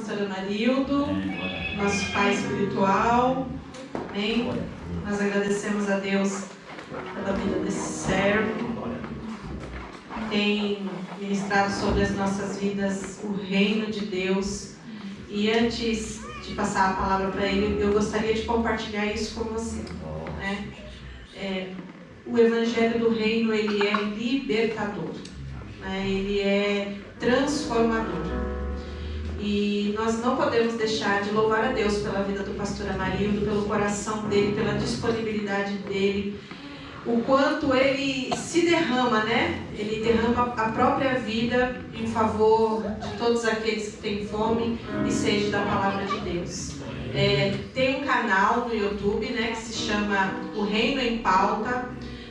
pastor Amarildo, nosso pai espiritual. Amém? Nós agradecemos a Deus pela vida desse servo. Tem ministrado sobre as nossas vidas o reino de Deus. E antes de passar a palavra para ele, eu gostaria de compartilhar isso com você, né? O evangelho do reino, ele é libertador, né? Ele é transformador. E nós não podemos deixar de louvar a Deus pela vida do pastor Amarildo, pelo coração dele, pela disponibilidade dele, o quanto ele se derrama, né? Ele derrama a própria vida em favor de todos aqueles que têm fome e sede da palavra de Deus. Tem um canal no YouTube, né, que se chama O Reino em Pauta.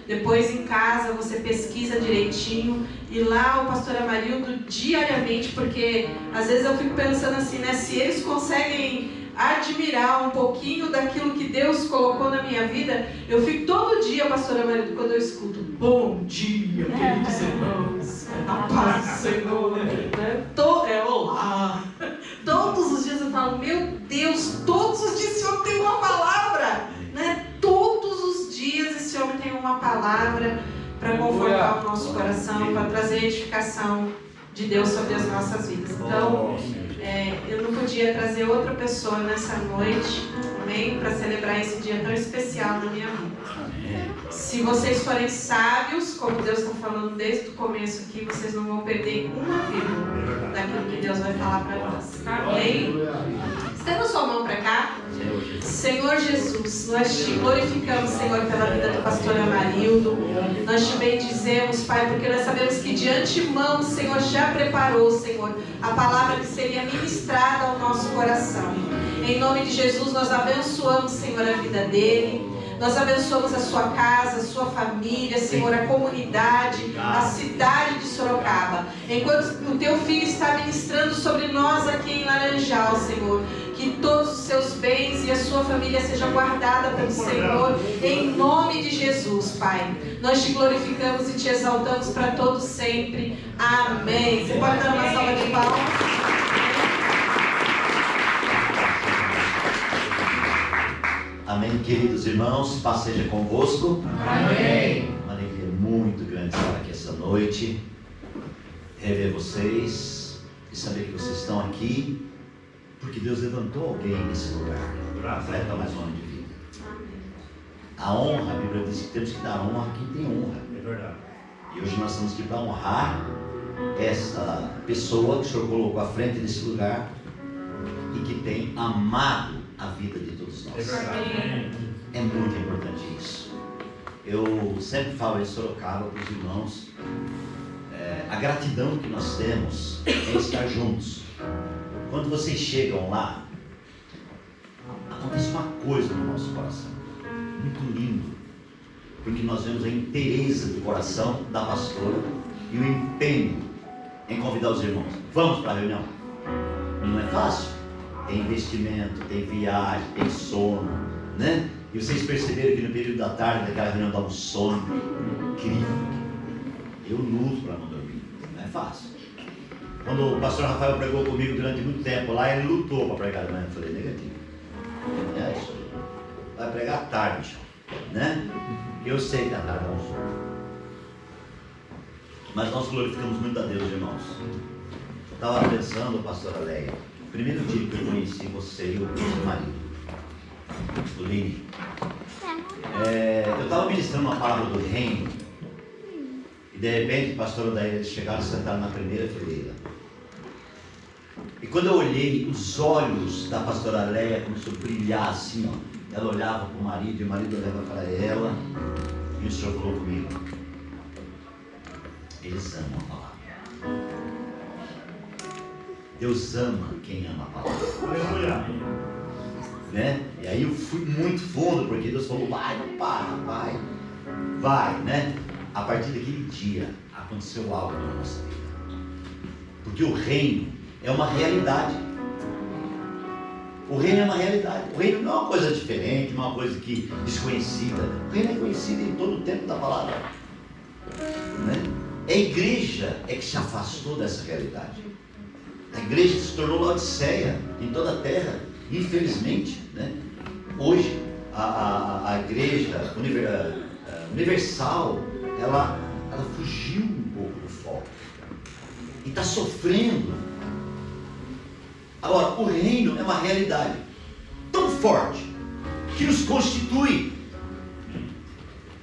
Depois em casa você pesquisa direitinho. E lá o pastor Amarildo diariamente, porque às vezes eu fico pensando assim, né, se eles conseguem admirar um pouquinho daquilo que Deus colocou na minha vida, eu fico todo dia, pastor Amarildo, quando eu escuto bom dia, queridos irmãos, a paz do Senhor, né? Olá, todos os dias eu falo, meu Deus, todos os dias esse homem tem uma palavra, né? Todos os dias esse homem tem uma palavra para confortar o nosso coração, para trazer edificação de Deus sobre as nossas vidas. Então, eu não podia trazer outra pessoa nessa noite, amém, para celebrar esse dia tão especial na minha vida. Se vocês forem sábios, como Deus está falando desde o começo aqui, vocês não vão perder uma vírgula daquilo que Deus vai falar para nós. Amém? Estenda sua mão para cá. Senhor Jesus, nós te glorificamos, Senhor, pela vida do pastor Amarildo. Nós te bendizemos, Pai, porque nós sabemos que de antemão o Senhor já preparou, Senhor, a palavra que seria ministrada ao nosso coração. Em nome de Jesus, nós abençoamos, Senhor, a vida dele. Nós abençoamos a sua casa, a sua família, Senhor, a comunidade, a cidade de Sorocaba. Enquanto o teu filho está ministrando sobre nós aqui em Laranjal, Senhor, que todos os seus bens e a sua família sejam guardados pelo Senhor, em nome de Jesus, Pai. Nós te glorificamos e te exaltamos para todos sempre. Amém. Você pode dar uma salva de palmas? Amém, queridos irmãos, paz seja convosco. Amém. Uma alegria muito grande estar aqui essa noite, rever vocês e saber que vocês estão aqui, porque Deus levantou alguém nesse lugar para mais um ano de vida. A honra, a Bíblia diz que temos que dar honra a quem tem honra. É verdade. E hoje nós estamos aqui para honrar essa pessoa que o Senhor colocou à frente desse lugar e que tem amado a vida de todos nós. É verdade. É muito importante isso. Eu sempre falo em Sorocaba para os irmãos, a gratidão que nós temos em estar juntos. Quando vocês chegam lá, acontece uma coisa no nosso coração, muito lindo, porque nós vemos a inteireza do coração da pastora e o empenho em convidar os irmãos. Vamos para a reunião. Não é fácil. Tem investimento, tem viagem, tem sono, né? E vocês perceberam que no período da tarde daquela reunião dá um sono incrível. Eu luto para não dormir, não é fácil. Quando o pastor Rafael pregou comigo durante muito tempo lá, ele lutou para pregar de manhã. Eu falei, negativo. É isso. Vai pregar à tarde, né? Eu sei que à tarde é um sono. Mas nós glorificamos muito a Deus, irmãos. Eu estava pensando, pastora Leia, o primeiro dia que eu conheci você e o seu marido, o Lini, eu estava ministrando uma palavra do reino e de repente o pastor daí eles chegaram e sentaram na primeira fileira. E quando eu olhei, os olhos da pastora Leia começaram a brilhar assim, ó. Ela olhava para o marido e o marido olhava para ela e o Senhor falou comigo: eles amam a palavra. Deus ama quem ama a palavra. Né? E aí eu fui muito fundo, porque Deus falou, vai, não para, vai, né? A partir daquele dia aconteceu algo na nossa vida, porque o reino é uma realidade. O reino é uma realidade. O reino não é uma coisa diferente, não é uma coisa que desconhecida. O reino é conhecido em todo o tempo da palavra, né? A igreja é que se afastou dessa realidade. A igreja se tornou Laodiceia em toda a terra, infelizmente, né? Hoje a igreja universal, ela fugiu um pouco do foco e está sofrendo. Agora, o reino é uma realidade tão forte que nos constitui.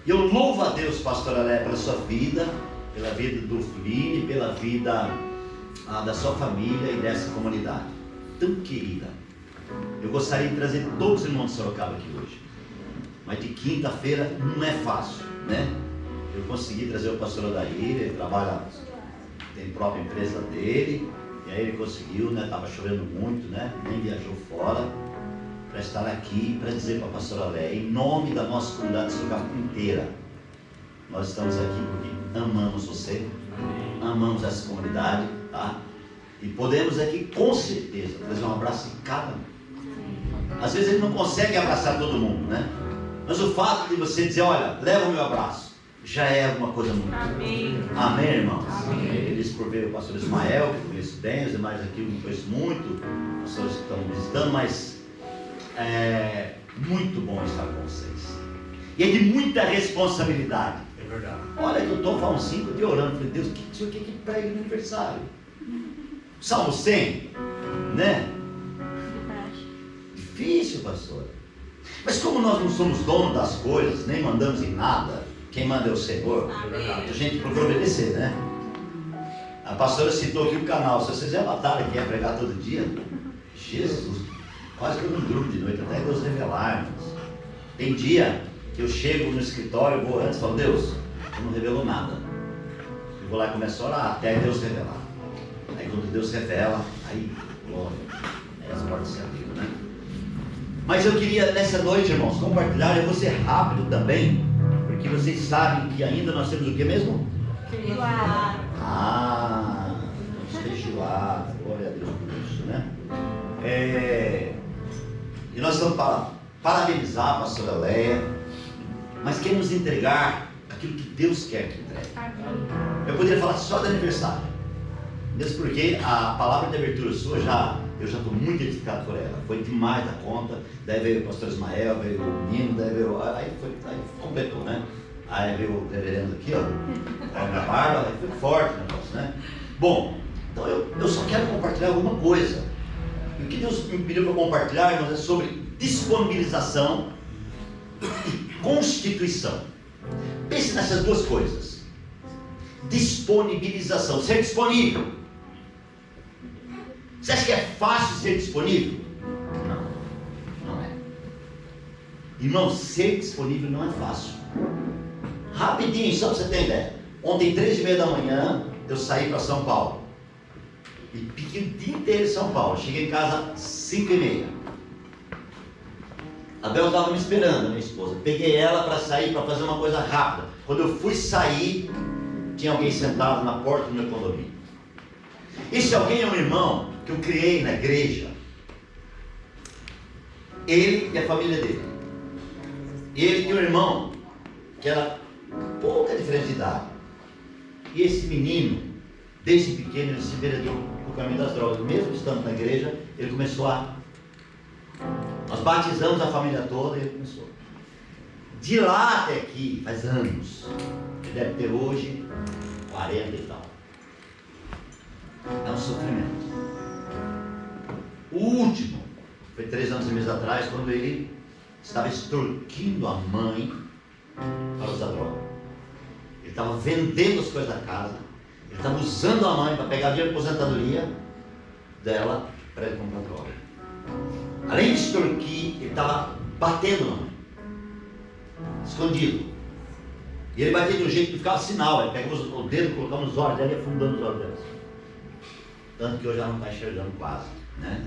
E eu louvo a Deus, pastora Léa, pela sua vida, pela vida do Fline, pela vida da sua família e dessa comunidade tão querida. Eu gostaria de trazer todos os irmãos de Sorocaba aqui hoje, mas de quinta-feira não é fácil, né? Eu consegui trazer o pastor Odair, ele trabalha, tem a própria empresa dele, e aí ele conseguiu, né? Estava chovendo muito, né? Nem viajou fora para estar aqui, para dizer para a pastora Léa, em nome da nossa comunidade de Sorocaba inteira, nós estamos aqui porque amamos você, amamos essa comunidade, tá? E podemos aqui com certeza trazer um abraço em cada um. Às vezes ele não consegue abraçar todo mundo, né? Mas o fato de você dizer, olha, leva o meu abraço, já é alguma coisa muito boa. Amém, irmãos? Amém. Eles por ver o pastor Ismael, que eu conheço bem, os demais aqui eu não conheço muito, os pastores que estão visitando, mas é muito bom estar com vocês. E é de muita responsabilidade. É verdade. Olha que eu estou há uns 5 dias orando, falei, Deus, o senhor quer que pregue no aniversário? Salmo 100, né? Difícil, pastor. Mas como nós não somos donos das coisas, nem mandamos em nada, quem manda é o Senhor, a gente procura obedecer, né? A pastora citou aqui o canal, se vocês já batalham que é pregar todo dia, Jesus, quase que eu não durmo de noite, até Deus revelar, irmãos. Tem dia que eu chego no escritório, vou antes e falo, Deus, você não revelou nada. Eu vou lá e começo a orar até Deus revelar. Aí quando Deus revela, aí, glória, aí as portas se abriram, né? Mas eu queria nessa noite, irmãos, compartilhar, eu vou ser rápido também, porque vocês sabem que ainda nós temos o que mesmo? Feijoada. Feijoada, glória a Deus por isso, né? E nós estamos para parabenizar a pastora Léa, mas queremos entregar aquilo que Deus quer que entregue. Eu poderia falar só do aniversário, mesmo porque a palavra de abertura sua eu já estou muito edificado por ela, foi demais da conta. Daí veio o pastor Ismael, veio o Nino, daí veio, aí completou, né? Aí veio o reverendo aqui, ó, a minha barba, aí foi forte o negócio, né? Bom, então eu só quero compartilhar alguma coisa. E o que Deus me pediu para compartilhar, irmãos, é sobre disponibilização e constituição. Pense nessas duas coisas. Disponibilização, ser disponível. Você acha que é fácil ser disponível? Não é. Irmão, ser disponível não é fácil. Rapidinho, só para você ter ideia. Ontem, 3h30 da manhã, eu saí para São Paulo. E fiquei o dia inteiro em São Paulo. Cheguei em casa às 5h30. A Bel estava me esperando, a minha esposa. Peguei ela para sair, para fazer uma coisa rápida. Quando eu fui sair, tinha alguém sentado na porta do meu condomínio. Esse alguém é um irmão que eu criei na igreja. Ele e a família dele. Ele tinha um irmão que era pouca diferença de idade. E esse menino, desde pequeno, ele se enveredou no caminho das drogas. Mesmo estando na igreja, ele começou nós batizamos a família toda e ele começou. De lá até aqui, faz anos. Ele deve ter hoje 40 e tal. É um sofrimento. O último foi 3 anos e meses atrás, quando ele estava extorquindo a mãe para usar droga. Ele estava vendendo as coisas da casa. Ele estava usando a mãe para pegar dinheiro de aposentadoria dela para ele comprar droga. Além de extorquir, ele estava batendo na mãe, escondido. E ele batia de um jeito que ficava sinal. Ele pegava o dedo, colocava nos olhos dela e ia afundando os olhos dela. Tanto que hoje ela não está enxergando quase, né?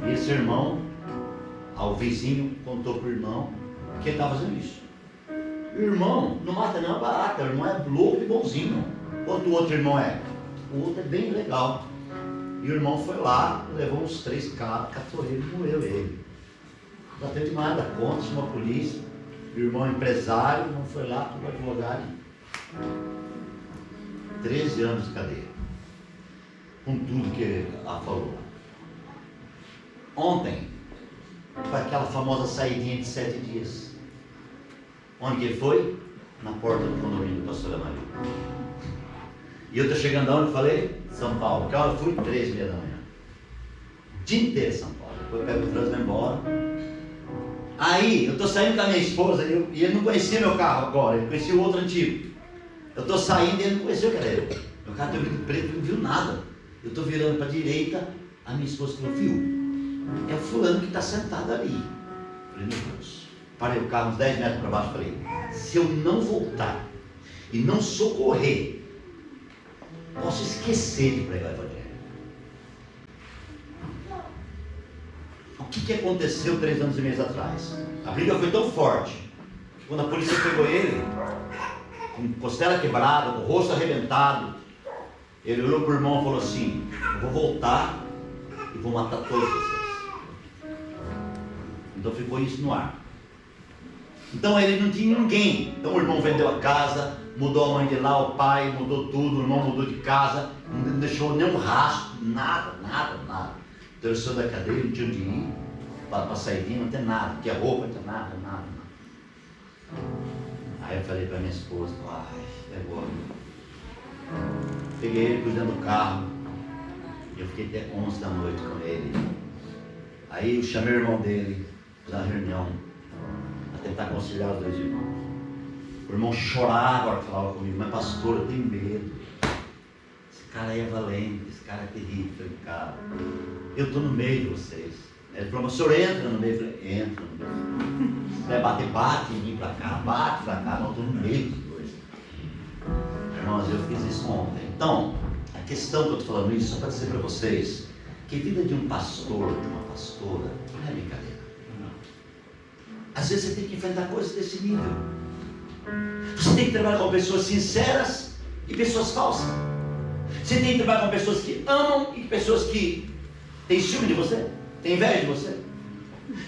E esse irmão, ao vizinho, contou para o irmão que ele estava fazendo isso. O irmão não mata nem uma barata, o irmão é louco e bonzinho. Quanto o outro irmão é? O outro é bem legal. E o irmão foi lá, levou uns 3 caras, catou ele e moeu ele. Bateu demais da conta, chamou a polícia. O irmão empresário, não foi lá, para o advogado. 13 anos de cadeia. com tudo que ela falou. Ontem, foi aquela famosa saidinha de 7 dias. Onde que ele foi? Na porta do condomínio da pastora Maria. E eu estou chegando aonde? Eu falei? São Paulo. Que hora eu fui? 3h30 da manhã. O dia inteiro em São Paulo. Depois eu pego o trânsito e vou embora. Aí, eu estou saindo com a minha esposa e ele não conhecia meu carro agora, ele conhecia o outro antigo. Eu estou saindo e ele não conhecia o que era eu. Meu carro tem vidro preto, não viu nada. Eu estou virando para a direita, a minha esposa falou, viu? É o fulano que está sentado ali. Eu falei, meu Deus. Parei o carro uns 10 metros para baixo, falei, se eu não voltar e não socorrer, posso esquecer de pregar o evangelho. O que aconteceu 3 anos e meio atrás? A briga foi tão forte que quando a polícia pegou ele, com costela quebrada, com o rosto arrebentado, ele olhou para o irmão e falou assim, eu vou voltar e vou matar todos vocês. Então ficou isso no ar. Então ele não tinha ninguém. Então o irmão vendeu a casa, mudou a mãe de lá, o pai mudou tudo, o irmão mudou de casa, não deixou nenhum rastro, nada. Então ele saiu da cadeia, não tinha onde ir, para sair, não tem nada, não tinha roupa, não tinha nada. Aí eu falei para minha esposa, é agora. Peguei ele cuidando do carro, e eu fiquei até 11 da noite com ele. Aí eu chamei o irmão dele, para uma reunião, para tentar conciliar os 2 irmãos. O irmão chorava agora que falava comigo, mas pastor, eu tenho medo. Esse cara aí é valente, esse cara é terrível. Eu falei, cara, eu estou no meio de vocês. Ele falou, mas o senhor entra no meio? Eu falei, entra no meio. Se vai bater, bate em mim para cá, bate para cá, mas eu estou no meio dos dois. Irmãos, eu fiz isso ontem. Então, a questão que eu estou falando isso, só para dizer para vocês, que a vida de um pastor, de uma pastora, não é brincadeira. Às vezes você tem que enfrentar coisas desse nível. Você tem que trabalhar com pessoas sinceras e pessoas falsas. Você tem que trabalhar com pessoas que amam e pessoas que têm ciúme de você, têm inveja de você.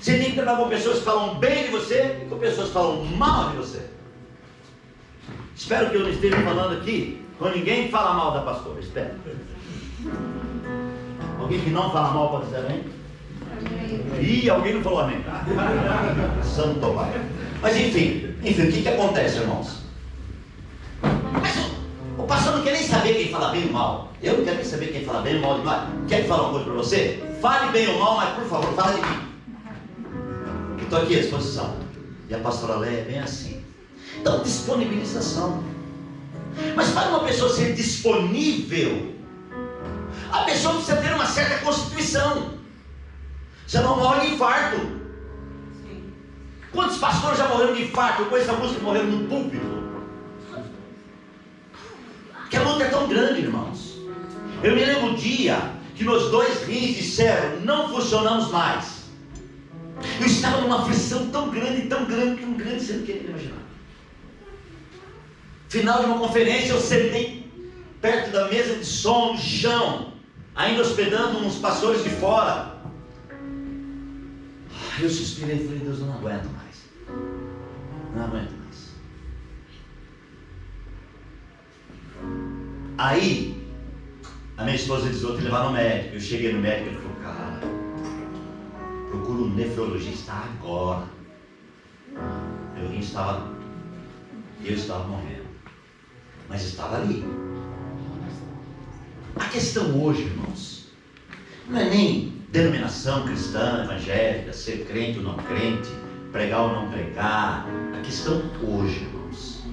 Você tem que trabalhar com pessoas que falam bem de você e com pessoas que falam mal de você. Espero que eu não esteja falando aqui com ninguém que fala mal da pastora. Espero. Alguém que não fala mal pode dizer amém? Ih, alguém não falou amém. Santo Pai. Mas enfim, o que acontece, irmãos? Mas o pastor não quer nem saber quem fala bem ou mal. Eu não quero nem saber quem fala bem ou mal demais. Quer falar uma coisa para você? Fale bem ou mal, mas por favor, fala de mim. Eu estou aqui à disposição. E a pastora Léia é bem assim. Então, disponibilização. Mas para uma pessoa ser disponível, a pessoa precisa ter uma certa constituição. Senão morre de infarto. Sim. Quantos pastores já morreram de infarto? Eu conheço alguns que morreram no púlpito. Porque a luta é tão grande, irmãos. Eu me lembro um dia que meus 2 rins disseram, não funcionamos mais. Eu estava numa aflição tão grande, você não quer imaginar. Final de uma conferência, eu sentei perto da mesa de som, no chão, ainda hospedando uns pastores de fora. Eu suspirei e falei, Deus, eu não aguento mais. Não aguento mais. Aí, a minha esposa disse, vou te levar no médico. Eu cheguei no médico e ele falou, cara, procura um nefrologista agora. Meu rim estava, eu estava morrendo. Mas estava ali. A questão hoje, irmãos, não é nem denominação cristã, evangélica, ser crente ou não crente, pregar ou não pregar. A questão hoje, irmãos,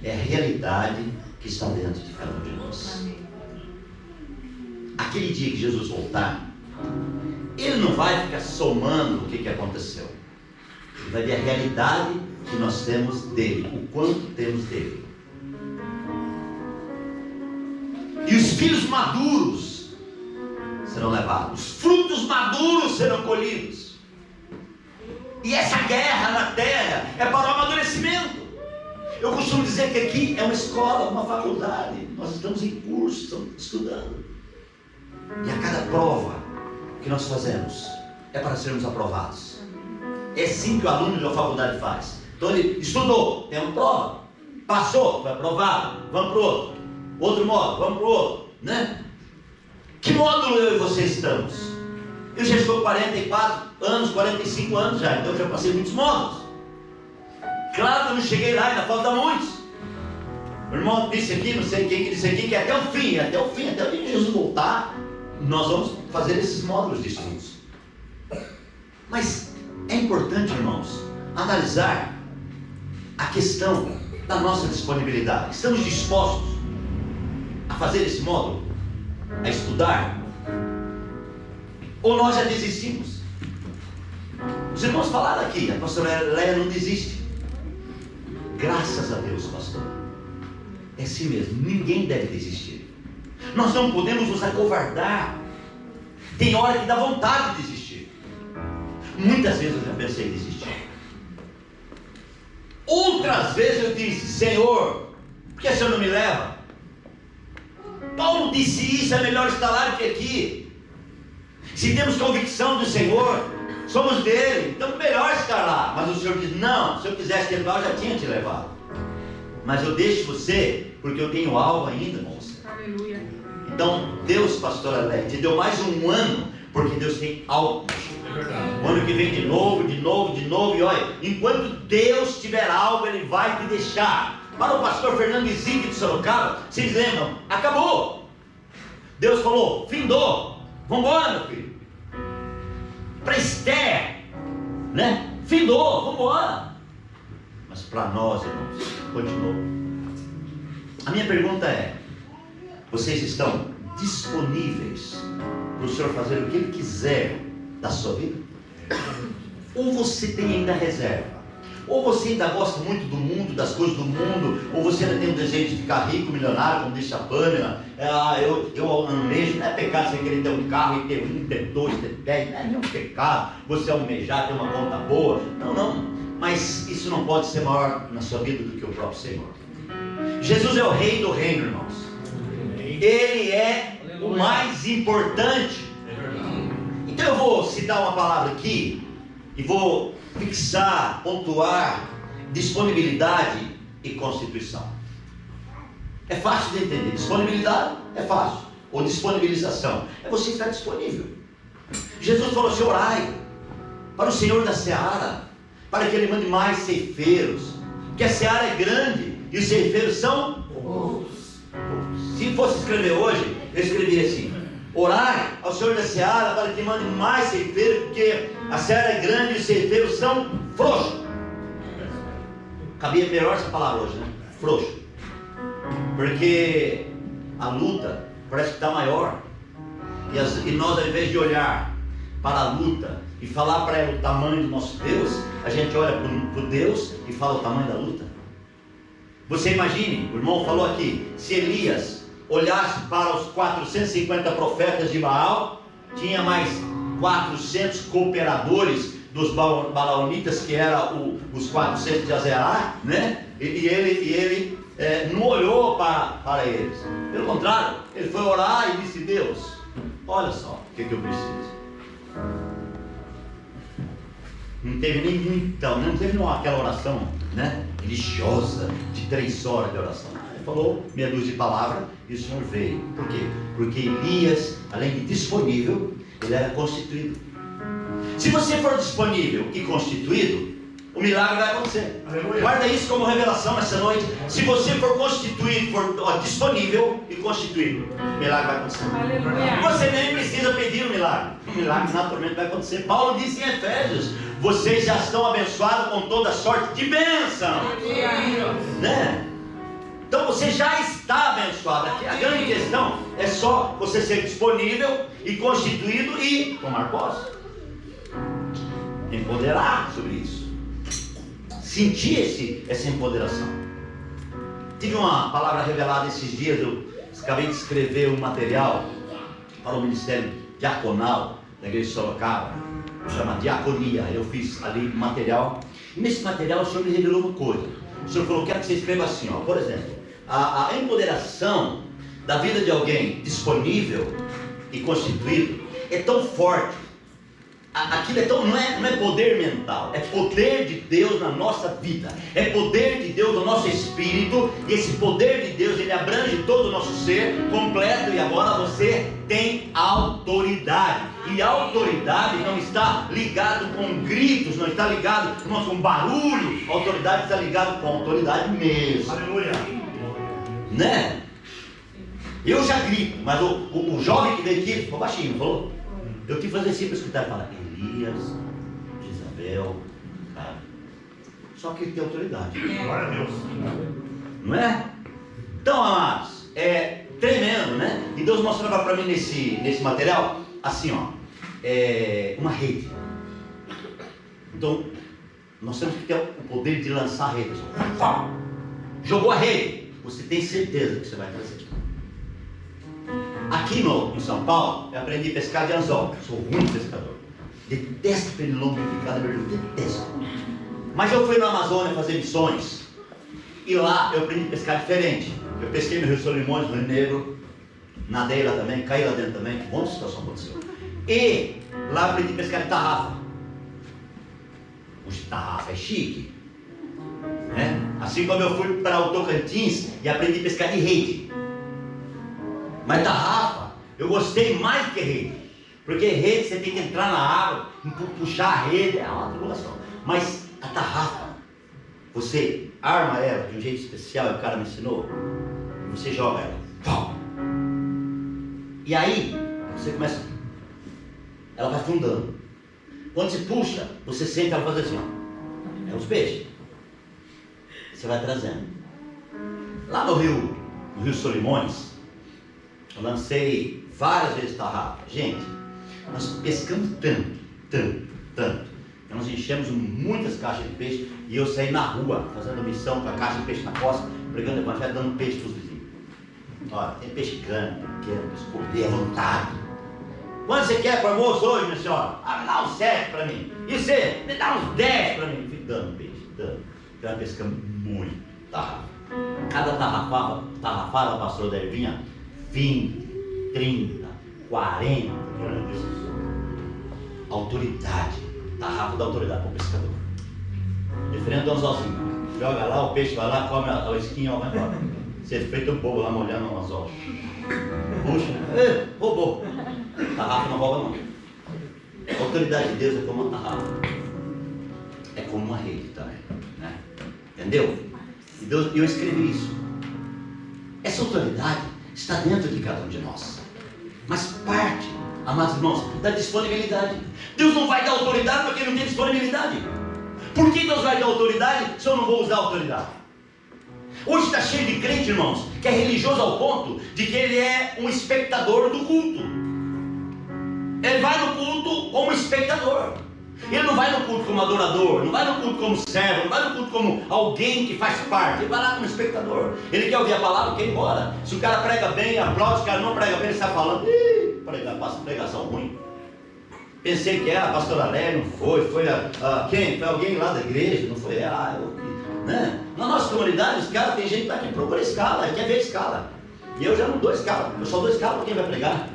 é a realidade que está dentro de cada um de nós. Aquele dia que Jesus voltar, Ele não vai ficar somando o que aconteceu. Ele vai ver a realidade que nós temos dele, o quanto temos dele. E os filhos maduros serão levados, os frutos maduros serão colhidos. E essa guerra na terra é para o amadurecimento. Eu costumo dizer que aqui é uma escola, uma faculdade. Nós estamos em curso, estamos estudando. E a cada prova que nós fazemos é para sermos aprovados. É assim que o aluno de uma faculdade faz. Então ele estudou, tem uma prova, passou, foi aprovado, vamos para o outro. Outro modo, vamos para o outro, né? Que módulo eu e você estamos? Eu já estou 44 anos, 45 anos já, então eu já passei muitos módulos. Claro que eu não cheguei lá, ainda falta muitos. O irmão disse aqui, não sei quem que disse aqui, que até o fim, até o dia que Jesus voltar, nós vamos fazer esses módulos de estudos. Mas é importante, irmãos, analisar a questão da nossa disponibilidade. Estamos dispostos a fazer esse módulo? A estudar? Ou nós já desistimos? Os irmãos falaram aqui, a pastora Leia não desiste. Graças a Deus, pastor. É assim mesmo, ninguém deve desistir. Nós não podemos nos acovardar. Tem hora que dá vontade de desistir. Muitas vezes eu já pensei em desistir. Outras vezes eu disse: Senhor, por que o Senhor não me leva? Paulo disse isso: é melhor estar lá do que aqui. Se temos convicção do Senhor, somos dele, então melhor estar lá. Mas o Senhor diz: não, se eu quisesse te levar, eu já tinha te levado. Mas eu deixo você, porque eu tenho algo ainda com você. Aleluia. Então, Deus, pastora Leia, te deu mais um ano, porque Deus tem algo. O ano que vem de novo, e olha, enquanto Deus tiver algo, Ele vai te deixar. Para o pastor Fernando Izig de Sorocaba, vocês lembram? Acabou. Deus falou: findou. Vamos embora, meu filho. Para Esther, né? Findou, vamos embora. Mas para nós, irmãos, continuou. A minha pergunta é: vocês estão disponíveis para o Senhor fazer o que Ele quiser da sua vida? Ou você tem ainda reserva? Ou você ainda gosta muito do mundo, das coisas do mundo? Ou você ainda tem um desejo de ficar rico, milionário, como disse a Pâmela? Eu almejo, não é pecado você querer ter um carro e ter um, ter dois, ter 10, não é nenhum pecado você almejar ter uma conta boa, não, mas isso não pode ser maior na sua vida do que o próprio Senhor. Jesus é o rei do reino, irmãos. Ele é o mais importante. Então eu vou citar uma palavra aqui e vou fixar, pontuar disponibilidade e constituição. É fácil de entender. Disponibilidade é fácil. Ou disponibilização é você estar disponível. Jesus falou assim: orai para o Senhor da seara, para que Ele mande mais ceifeiros, porque a seara é grande e os ceifeiros são poucos. Se fosse escrever hoje, eu escreveria assim: orai ao Senhor da seara para que mande mais ceifeiros, porque a seara é grande e os ceifeiros são frouxos. Cabia melhor essa palavra hoje, né? Frouxo. Porque a luta parece que está maior. E nós, ao invés de olhar para a luta e falar para ela o tamanho do nosso Deus, a gente olha para o Deus e fala o tamanho da luta. Você imagine, o irmão falou aqui, se Elias olhasse para os 450 profetas de Baal, tinha mais 400 cooperadores dos balaonitas, que eram os 400 de Azerá, né? E ele não olhou para eles. Pelo contrário, ele foi orar e disse: Deus, olha só o que eu preciso. Não teve não teve aquela oração, né, religiosa de 3 horas de oração. Ele falou meia dúzia de palavras e o Senhor veio. Por quê? Porque Elias, além de disponível, ele era constituído. Se você for disponível e constituído, o milagre vai acontecer. Aleluia. Guarda isso como revelação nessa noite. Se você for constituído, for disponível e constituído, o milagre vai acontecer. Aleluia. Você nem precisa pedir o milagre. O milagre naturalmente vai acontecer. Paulo disse em Efésios: vocês já estão abençoados com toda sorte de bênção, né? Então você já está abençoado. Aqui a grande questão é só você ser disponível e constituído e tomar posse, empoderar sobre isso, sentir essa empoderação. Tive uma palavra revelada esses dias. Eu acabei de escrever um material para o ministério diaconal da igreja de Sorocaba, chama Diaconia. Eu fiz ali material, e nesse material o Senhor me revelou uma coisa. O Senhor falou: quero que você escreva assim, ó, por exemplo, a empoderação da vida de alguém disponível e constituído é tão forte aquilo não é poder mental, é poder de Deus na nossa vida, é poder de Deus no nosso espírito, e esse poder de Deus, ele abrange todo o nosso ser completo, e agora você tem autoridade, e a autoridade não está ligado com gritos, não está ligado com barulho, a autoridade está ligada com a autoridade mesmo. Aleluia. Né? Eu já grito, mas o jovem que veio aqui ficou baixinho, falou? Eu tive que fazer assim para escutar e falar, Elias, Isabel, cara. Só que ele tem autoridade. Glória a Deus. Não é? Então, amados, é tremendo, né? E Deus mostrava para mim nesse material, assim, ó, uma rede. Então, nós temos que ter o poder de lançar a rede. Jogou a rede, você tem certeza que você vai trazer. Aqui em São Paulo, eu aprendi a pescar de anzol. Sou ruim pescador. Detesto pernilongo picado, detesto. Mas eu fui na Amazônia fazer missões. E lá eu aprendi a pescar diferente. Eu pesquei no Rio Solimões, no Rio Negro. Nadei lá também, caí lá dentro também. Um monte de situação aconteceu. E lá eu aprendi a pescar de tarrafa. Hoje tarrafa é chique, né? Assim como eu fui para o Tocantins e aprendi a pescar de rede. Mas tarrafa, eu gostei mais do que rede. Porque rede você tem que entrar na água, puxar a rede, é uma tribulação. Mas a tarrafa, você arma ela de um jeito especial, o cara me ensinou, e você joga ela. E aí, você começa, ela vai afundando. Quando você puxa, você sente ela fazer assim, ó. É os peixes. Você vai trazendo. Lá no Rio Solimões, eu lancei várias vezes tarrafa. Gente, nós pescamos tanto, que nós enchemos muitas caixas de peixe, e eu saí na rua, fazendo missão com a caixa de peixe na costa, pregando o evangelho, dando peixe para os vizinhos. Olha, tem peixe grande, pequeno, escolher à vontade. Quanto você quer para almoço hoje, minha senhora? Ah, me dá uns 7 para mim. E você? Me dá uns 10 para mim. Fui dando peixe, dando. Então nós pescamos muito tarrafa. Cada tarrafada, pastor, deve vinha 20, 30, 40. Autoridade. Tarrafa da autoridade para o pescador. Diferente do anzolzinho. Joga lá, o peixe vai lá, come a esquinha, vai embora. Você feito um bobo lá molhando o anzol. Puxa, roubou. Tarrafa não rouba não. A autoridade de Deus é como uma tarrafa. É como uma rede também, né? Entendeu? E Deus, eu escrevi isso. Essa autoridade está dentro de cada um de nós. Mas parte, amados irmãos, da disponibilidade. Deus não vai dar autoridade para quem não tem disponibilidade. Por que Deus vai dar autoridade se eu não vou usar a autoridade? Hoje está cheio de crente, irmãos, que é religioso ao ponto de que ele é um espectador do culto. Ele vai no culto como espectador. Ele não vai no culto como adorador, não vai no culto como servo, não vai no culto como alguém que faz parte. Ele vai lá como espectador. Ele quer ouvir a palavra, quer ir embora. Se o cara prega bem, aplaude. Se o cara não prega bem, ele está falando, passa pregação ruim. Pensei que era a pastora Lélia, não foi quem? Foi alguém lá da igreja, não foi ela. Né? Na nossa comunidade, os caras, tem gente lá que procura escala, quer ver escala. E eu já não dou escala, eu só dou escala para quem vai pregar.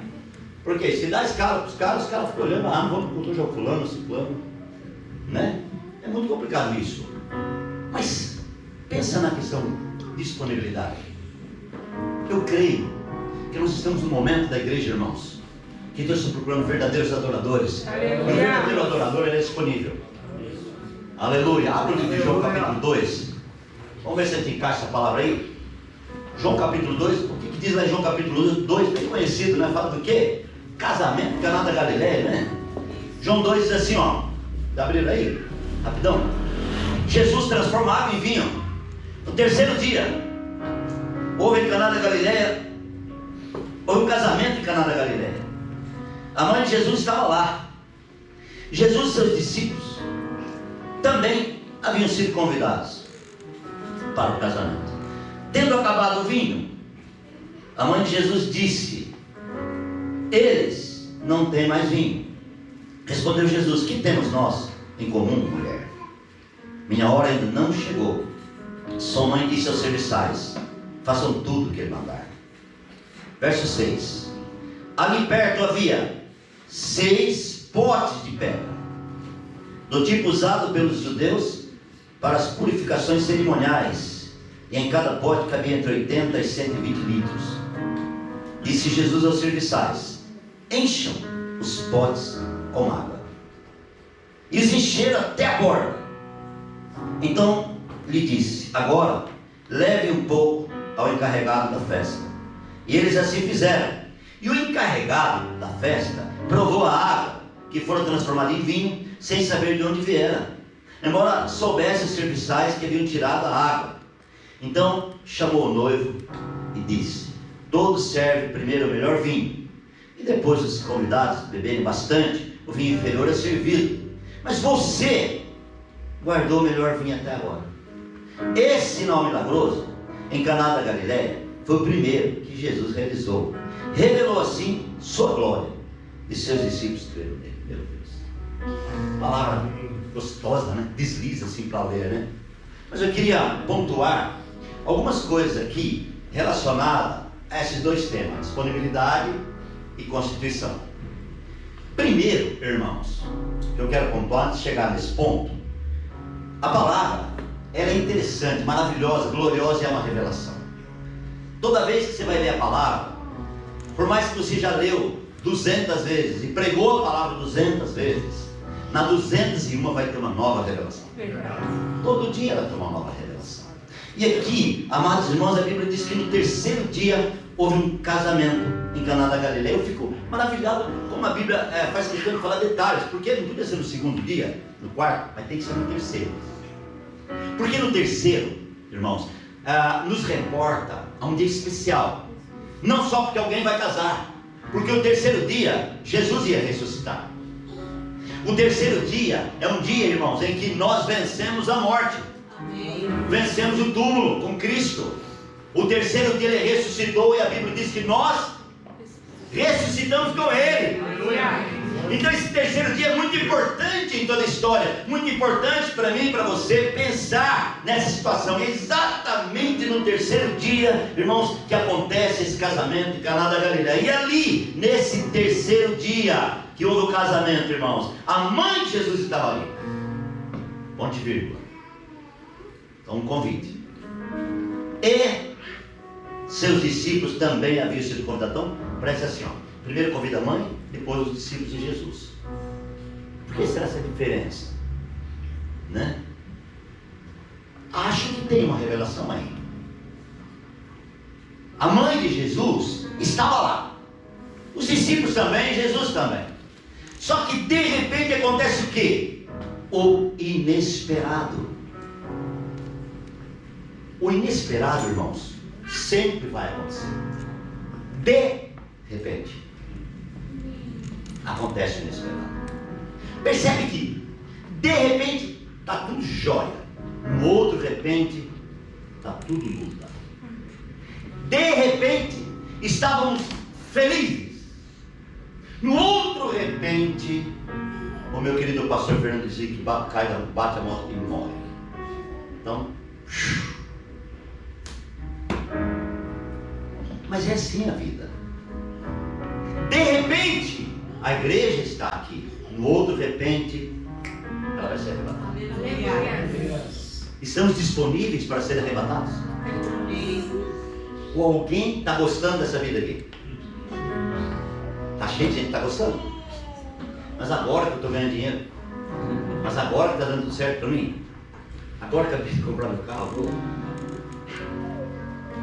Porque se dá escala para os caras ficam olhando, não vamos para o culto de fulano, ciclano, né? É muito complicado isso. Mas pensa na questão de disponibilidade. Eu creio que nós estamos no momento da igreja, irmãos, que Deus está procurando verdadeiros adoradores. E o verdadeiro adorador, ele é disponível. Aleluia. Abre o livro de João capítulo 2. Vamos ver se a gente encaixa essa palavra aí. João capítulo 2. O que diz lá em João capítulo 2? Bem conhecido, né? Fala do quê? Casamento, Caná da Galileia, né? João 2 diz assim, ó. Dá abrir aí? Rapidão. Jesus transforma água em vinho. No terceiro dia, houve em Caná da Galileia, houve um casamento em Caná da Galileia. A mãe de Jesus estava lá. Jesus e seus discípulos também haviam sido convidados para o casamento. Tendo acabado o vinho, a mãe de Jesus disse: eles não têm mais vinho. Respondeu Jesus: que temos nós em comum, mulher? Minha hora ainda não chegou. Sua mãe disse aos serviçais: façam tudo o que ele mandar. Verso 6. Ali perto havia 6 potes de pedra, do tipo usado pelos judeus para as purificações cerimoniais, e em cada pote cabia entre 80 e 120 litros. Disse Jesus aos serviçais: encham os potes com água. E os encheram até a borda. Então lhe disse: agora leve um pouco ao encarregado da festa. E eles assim fizeram. E o encarregado da festa provou a água que fora transformada em vinho, sem saber de onde viera, embora soubesse os serviçais que haviam tirado a água. Então chamou o noivo e disse: todos servem primeiro o melhor vinho, e depois os convidados beberem bastante, o vinho inferior é servido. Mas você guardou o melhor vinho até agora. Esse sinal milagroso em Caná da Galileia foi o primeiro que Jesus realizou. Revelou assim sua glória, e seus discípulos creram nele. Meu Deus, palavra gostosa, né? Desliza assim para ler, né? Mas eu queria pontuar algumas coisas aqui relacionadas a esses dois temas: disponibilidade e constituição. Primeiro, irmãos, que eu quero pontuar antes de chegar nesse ponto, a palavra, ela é interessante, maravilhosa, gloriosa e é uma revelação. Toda vez que você vai ler a palavra, por mais que você já leu 200 vezes e pregou a palavra 200 vezes, na 201 vai ter uma nova revelação. Todo dia vai ter uma nova revelação. E aqui, amados irmãos, a Bíblia diz que no terceiro dia houve um casamento em Caná da Galileia. Eu fico maravilhado como a Bíblia faz questão de falar detalhes, porque não podia ser no segundo dia, no quarto, mas tem que ser no terceiro. Porque no terceiro, irmãos, nos reporta a um dia especial. Não só porque alguém vai casar, porque o terceiro dia Jesus ia ressuscitar. O terceiro dia é um dia, irmãos, em que nós vencemos a morte. Amém. Vencemos o túmulo com Cristo. O terceiro dia ele ressuscitou, e a Bíblia diz que nós ressuscitamos com ele. Então esse terceiro dia é muito importante em toda a história, muito importante para mim e para você pensar nessa situação. E exatamente no terceiro dia, irmãos, que acontece esse casamento em Caná da Galileia. E ali, nesse terceiro dia que houve o casamento, irmãos, a mãe de Jesus estava ali. Ponto e vírgula. Então um convite. E seus discípulos também haviam sido convidados. Então preste assim, ó. Primeiro convida a mãe, depois os discípulos de Jesus. Por que será essa diferença? Né? Acho que tem uma revelação aí. A mãe de Jesus estava lá. Os discípulos também, Jesus também. Só que de repente acontece o quê? O inesperado. O inesperado, irmãos, sempre vai acontecer. De repente acontece o inesperado. Percebe que de repente está tudo jóia, no outro repente está tudo luta. De repente estávamos felizes, no outro repente o meu querido pastor Fernando dizia que bate a moto e morre. Então, mas é assim a vida. De repente a igreja está aqui, no outro repente ela vai ser arrebatada. Estamos disponíveis para ser arrebatados? Ou alguém está gostando dessa vida aqui? Está cheio de gente que está gostando. Mas agora que eu estou ganhando dinheiro, mas agora que está dando tudo certo para mim, agora que eu preciso comprar meu carro,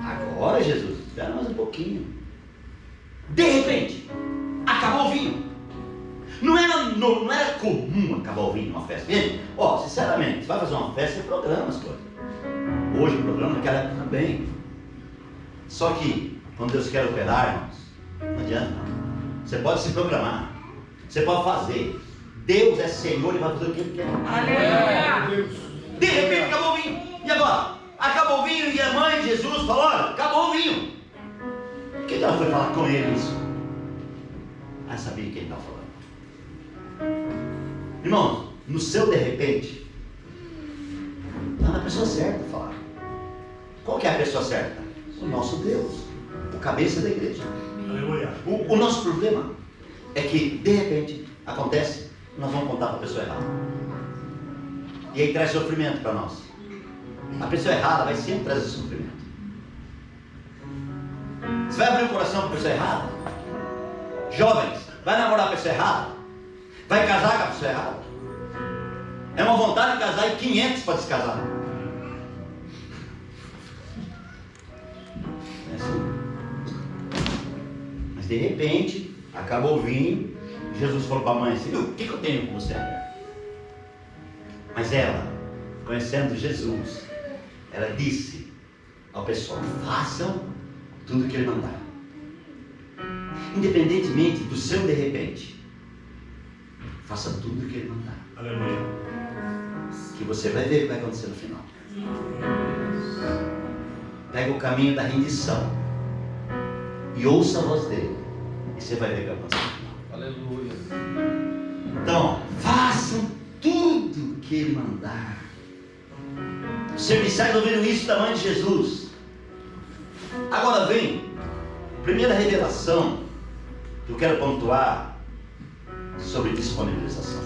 agora, Jesus, espera mais um pouquinho. De repente acabou o vinho. Não era comum acabar o vinho numa festa. Gente, sinceramente, você vai fazer uma festa, você programa as coisas. Hoje o programa, naquela época também. Só que, quando Deus quer operar, irmãos, não adianta. Você pode se programar. Você pode fazer. Deus é Senhor e vai fazer o que Ele quer. Aleluia! De repente acabou o vinho. E agora? Acabou o vinho e a mãe de Jesus falou: olha, acabou o vinho. Por que ela foi falar com ele isso? Ela sabia de quem ele estava falando. Irmãos, no seu de repente, está na pessoa certa falar. Qual que é a pessoa certa? O nosso Deus, o cabeça da igreja. O nosso problema é que de repente acontece, nós vamos contar para a pessoa errada. E aí traz sofrimento para nós. A pessoa errada vai sempre trazer sofrimento. Você vai abrir o coração para a pessoa errada? Jovens, vai namorar a pessoa errada? Vai casar com a pessoa errada? É uma vontade de casar e 500 para descasar. É assim. Mas de repente, acabou o vinho. Jesus falou para a mãe assim: o que eu tenho com você? Mas ela, conhecendo Jesus, ela disse ao pessoal: façam tudo o que ele mandar. Independentemente do seu de repente, faça tudo o que ele mandar. Aleluia. Que você vai ver o que vai acontecer no final. Pega o caminho da rendição e ouça a voz dele, e você vai ver o que vai acontecer no final. Aleluia. Então, façam tudo o que ele mandar. Os serviçais ouviram isso da mãe de Jesus. Agora vem primeira revelação que eu quero pontuar sobre disponibilização.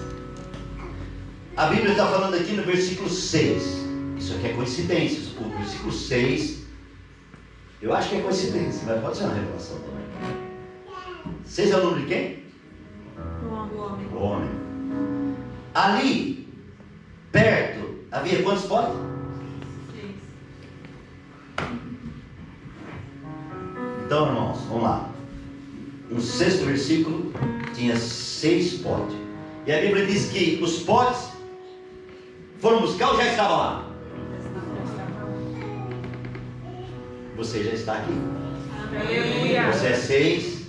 A Bíblia está falando aqui no versículo 6. Isso aqui é coincidência. O versículo 6, eu acho que é coincidência, mas pode ser uma revelação também. 6 é o número de quem? O homem. Ali, perto, havia quantos potes? 6. Então, irmãos, vamos lá. No 6º versículo, tinha 6 potes. E a Bíblia diz que os potes foram buscar ou já estava lá? Você já está aqui. Aleluia. Você é 6.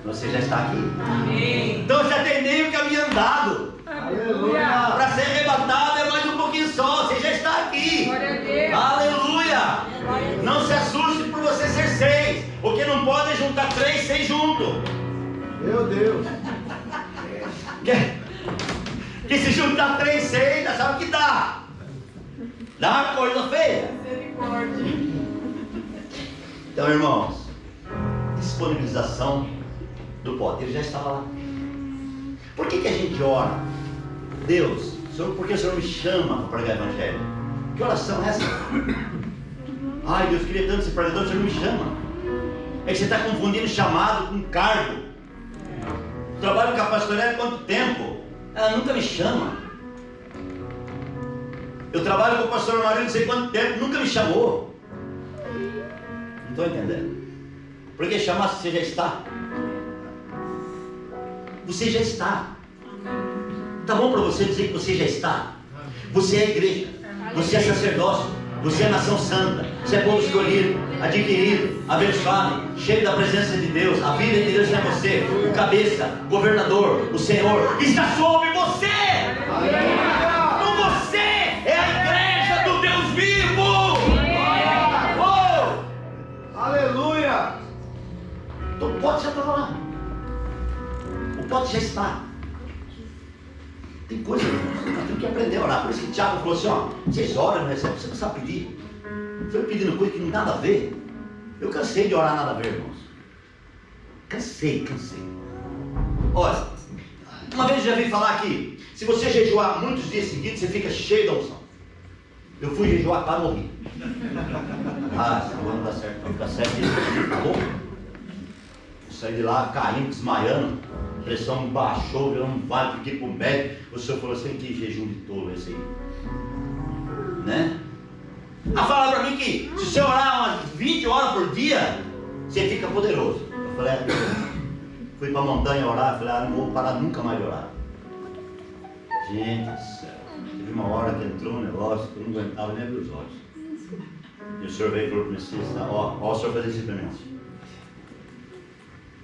Você já está aqui. Amém. Então já tem meio caminho andado. Aleluia. Para ser arrebatado é mais um pouquinho só. Você já está aqui. Glória a Deus. Aleluia. Não se assuste por você ser 6. O que não pode é juntar 3, 6 juntos. Meu Deus. Que se juntar 3, 6, já sabe o que dá. Dá uma coisa feia. Misericórdia. Então, irmãos, disponibilização do pote. Ele já estava lá. Por que a gente ora? Deus, Senhor, por que o Senhor me chama para pregar o Evangelho? Que oração é essa? Ai, Deus, queria tanto ser pregador, o Senhor me chama. É que você está confundindo chamado com cargo. Trabalho com a pastoreia há quanto tempo? Ela nunca me chama. Eu trabalho com o pastor Marinho não sei quanto tempo, nunca me chamou. Não estou entendendo. Porque chamar se você já está? Você já está. Tá bom para você dizer que você já está? Você é a igreja. Você é sacerdócio. Você é nação santa. Você é povo escolhido, adquirido, abençoado, cheio da presença de Deus. A vida de Deus está em você. O cabeça, o governador, o Senhor está sobre você. Então você é a igreja do Deus vivo. Oh! Aleluia. Então o pote já estava lá. O pote já está. Tem coisa, irmãos, nós temos que aprender a orar. Por isso que Tiago falou assim: ó, vocês oram, não recebem, você não sabe pedir. Você vai pedindo coisa que não tem nada a ver. Eu cansei de orar nada a ver, irmãos. Cansei. Olha, uma vez eu já vi falar que se você jejuar muitos dias seguidos, você fica cheio da unção. Eu fui jejuar para morrer. Esse negócio não dá certo, não fica certo, tá bom? Eu saí de lá caindo, desmaiando. A pressão baixou, eu não vale, porque pro médico, o senhor falou assim: que jejum de tolo esse aí, né? A falar para mim que se você orar umas 20 horas por dia, você fica poderoso. Eu falei: fui para a montanha orar, falei: não vou parar nunca mais de orar. Gente do céu, teve uma hora que entrou um negócio que eu não aguentava nem abrir os olhos. E o senhor veio e falou para mim assim: ó, o senhor fazer isso para mim.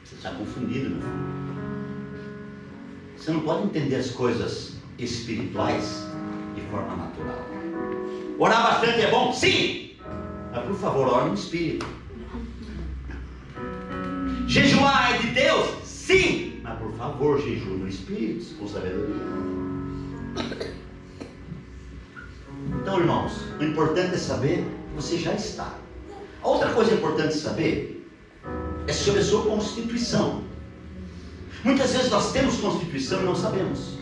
Você está confundido, meu filho. Você não pode entender as coisas espirituais de forma natural. Orar bastante é bom? Sim! Mas por favor, ore no espírito. Jejuar é de Deus? Sim! Mas por favor, jejue no espírito, com sabedoria. Então, irmãos, o importante é saber que você já está. A outra coisa importante saber é sobre a sua constituição. Muitas vezes nós temos constituição e não sabemos.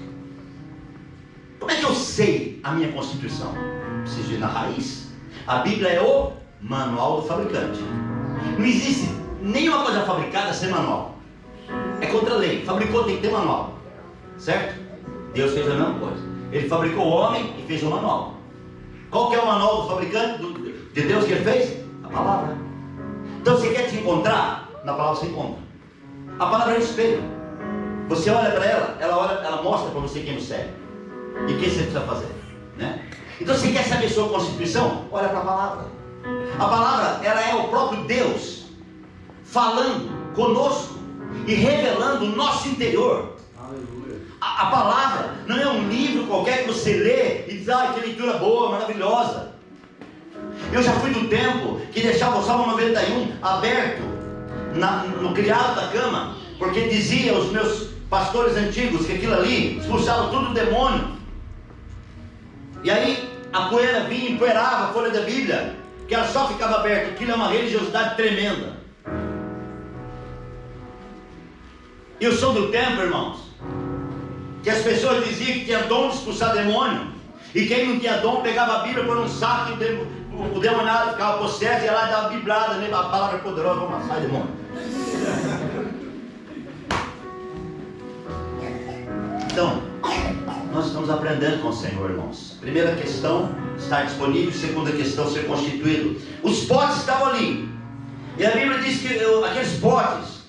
Como é que eu sei a minha constituição? Preciso ir na raiz. A Bíblia é o manual do fabricante. Não existe nenhuma coisa fabricada sem manual. É contra a lei. Fabricou, tem que ter manual. Certo? Deus fez a mesma coisa. Ele fabricou o homem e fez um manual. Qual que é o manual do fabricante de Deus que ele fez? A palavra. Então você quer te encontrar? Na palavra você encontra. A palavra é um espelho. Você olha para ela, ela mostra para você quem você é e o que você precisa fazer, né? Então você quer saber sua constituição? Olha para a palavra. A palavra, ela é o próprio Deus falando conosco e revelando o nosso interior. Aleluia. A palavra não é um livro qualquer que você lê e diz, que leitura boa, maravilhosa. Eu já fui do tempo que deixava o Salmo 91 aberto no criado da cama, porque dizia aos meus pastores antigos que aquilo ali expulsava tudo o demônio. E aí a poeira vinha e empoeirava a folha da Bíblia, que ela só ficava aberta. Aquilo é uma religiosidade tremenda. E eu sou do tempo, irmãos, que as pessoas diziam que tinha dom de expulsar demônio, e quem não tinha dom pegava a Bíblia por um saco e o demoniado ficava possesso e ia lá e dava biblada, né? A palavra poderosa, vamos sai demônio. Então, nós estamos aprendendo com o Senhor, irmãos. Primeira questão, estar disponível. Segunda questão, ser constituído. Os potes estavam ali, e a Bíblia diz que aqueles potes,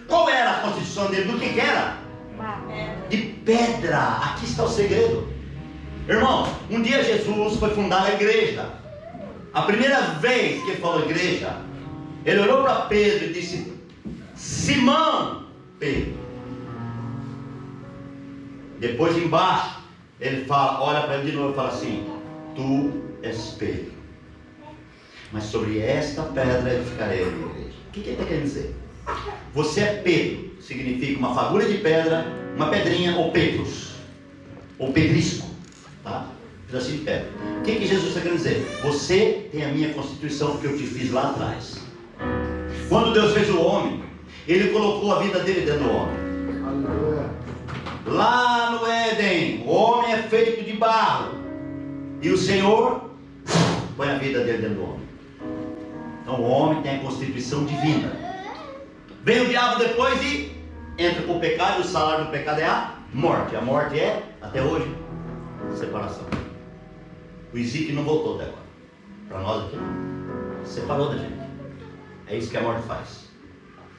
qual era a constituição dele? Do que era? De pedra. Aqui está o segredo. Irmão, um dia Jesus foi fundar a igreja. A primeira vez que ele falou igreja, ele olhou para Pedro e disse: Simão Pedro. Depois embaixo ele fala, olha para ele de novo e fala assim: tu és Pedro, mas sobre esta pedra edificarei a minha igreja. O que ele está querendo dizer? Você é Pedro, significa uma fagulha de pedra, uma pedrinha, ou Petrus, ou pedrisco, tá? Pedacinho de pedra. O que Jesus está querendo dizer? Você tem a minha constituição que eu te fiz lá atrás. Quando Deus fez o homem, Ele colocou a vida dele dentro do homem. Aleluia. Lá no Éden, o homem é feito de barro, e o Senhor põe a vida dele dentro do homem. Então o homem tem a constituição divina. Vem o diabo depois e entra com o pecado. O salário do pecado é a morte. A morte é, até hoje, separação. O Ezequiel não voltou até agora. Para nós aqui, separou da gente. É isso que a morte faz.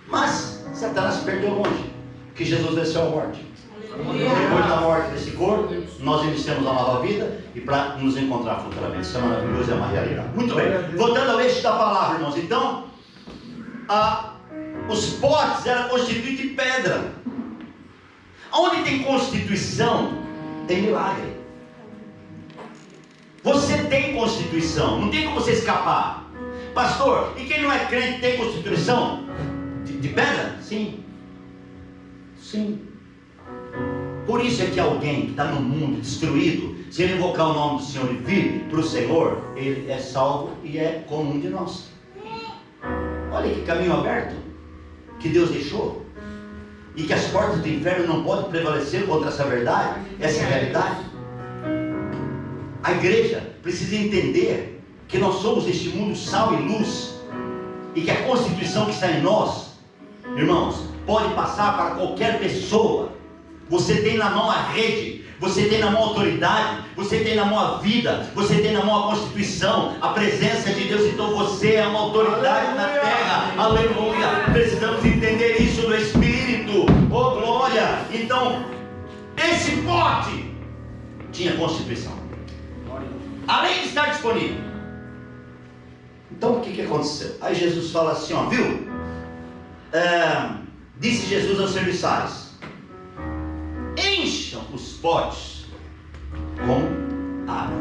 Mas Satanás se perdeu longe, que Jesus venceu a morte. Depois da morte desse corpo, nós iniciamos a nova vida e para nos encontrar futuramente. Isso é maravilhoso, é uma realidade. Muito bem, voltando ao eixo da palavra, irmãos. Então, os potes eram constituídos de pedra. Onde tem constituição, tem milagre. Você tem constituição, não tem como você escapar. Pastor, e quem não é crente tem constituição de pedra? Sim. Sim. Por isso é que alguém que está no mundo destruído, se ele invocar o nome do Senhor e vir para o Senhor, ele é salvo e é como um de nós. Olha que caminho aberto que Deus deixou, e que as portas do inferno não podem prevalecer contra essa verdade, essa realidade. A igreja precisa entender que nós somos neste mundo sal e luz, e que a constituição que está em nós, irmãos, pode passar para qualquer pessoa. Você tem na mão a rede, você tem na mão a autoridade, você tem na mão a vida, você tem na mão a constituição, a presença de Deus. Então você é uma autoridade na terra. Aleluia. Precisamos entender isso no Espírito. Oh glória. Então esse pote tinha constituição, além de estar disponível. Então o que aconteceu? Aí Jesus fala assim, ó, viu? Disse Jesus aos serviçais: encham os potes com água.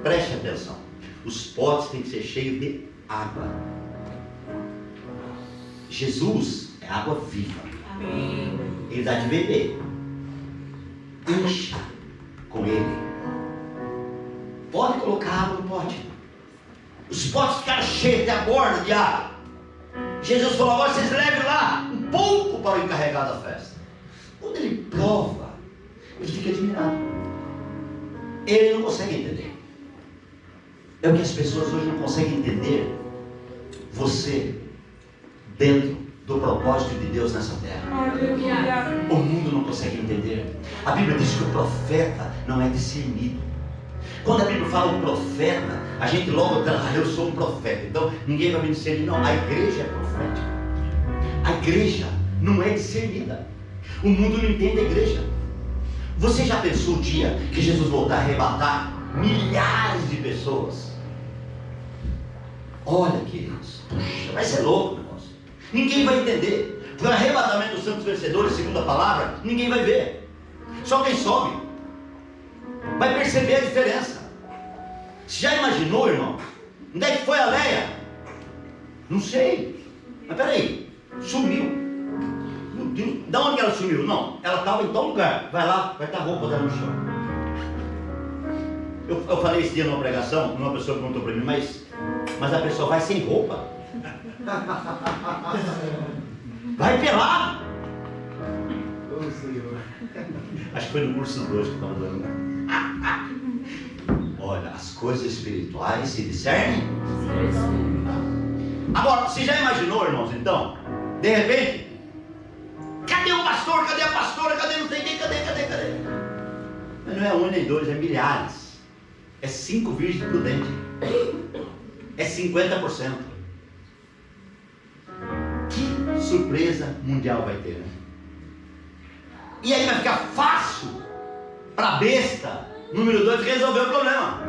Preste atenção, os potes têm que ser cheios de água. Jesus é água viva. Amém. Ele dá de beber. Encha com ele. Pode colocar água no pote. Os potes ficaram cheios até a borda de água. Jesus falou: agora vocês levem lá um pouco para o encarregado da festa. Quando ele prova, ele fica admirado. Ele não consegue entender. É o que as pessoas hoje não conseguem entender. Você dentro do propósito de Deus nessa terra. O mundo não consegue entender. A Bíblia diz que o profeta não é discernido. Quando a Bíblia fala o profeta, a gente logo diz, eu sou um profeta. Então ninguém vai me discernir. Não, a igreja é profética. A igreja não é discernida. O mundo não entende a igreja. Você já pensou o dia que Jesus voltar a arrebatar milhares de pessoas? Olha, queridos, puxa, vai ser louco, irmãos. Ninguém vai entender. Porque o arrebatamento dos santos vencedores, segundo a palavra, ninguém vai ver. Só quem sobe vai perceber a diferença. Você já imaginou, irmão? Onde é que foi a Leia? Não sei. Mas peraí, sumiu. Meu Deus, da onde ela sumiu? Não, ela estava em tal lugar. Vai lá, vai estar a roupa dela no chão. Eu falei esse dia numa pregação, uma pessoa perguntou para mim, mas a pessoa vai sem roupa? Vai pelado? Ô Senhor. Acho que foi no curso 2 que eu estava dando. Olha, as coisas espirituais se discernem. Agora, você já imaginou, irmãos, então? De repente, cadê o pastor? Cadê a pastora? Cadê não sei quem? Cadê? Mas não é um nem dois, é milhares. É 5 virgens prudentes. É 50%. Que surpresa mundial vai ter, né? E aí vai ficar fácil para a besta, número 2, resolver o problema.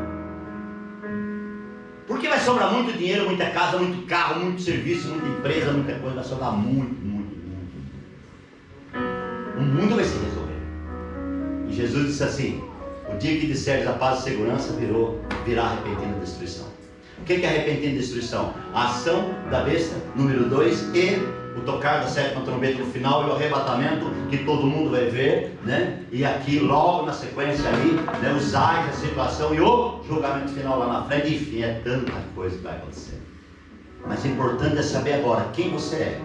Porque vai sobrar muito dinheiro, muita casa, muito carro, muito serviço, muita empresa, muita coisa. Vai sobrar muito. O mundo vai se resolver. E Jesus disse assim: o dia que disseres a paz e segurança virá repentina destruição. O que é a repentina destruição? A ação da besta, número 2, e o tocar da 7ª trombeta no final e o arrebatamento que todo mundo vai ver, né? E aqui logo na sequência aí, né, os ais, a situação e o julgamento final lá na frente. Enfim, é tanta coisa que vai acontecer. Mas o importante é saber agora quem você é,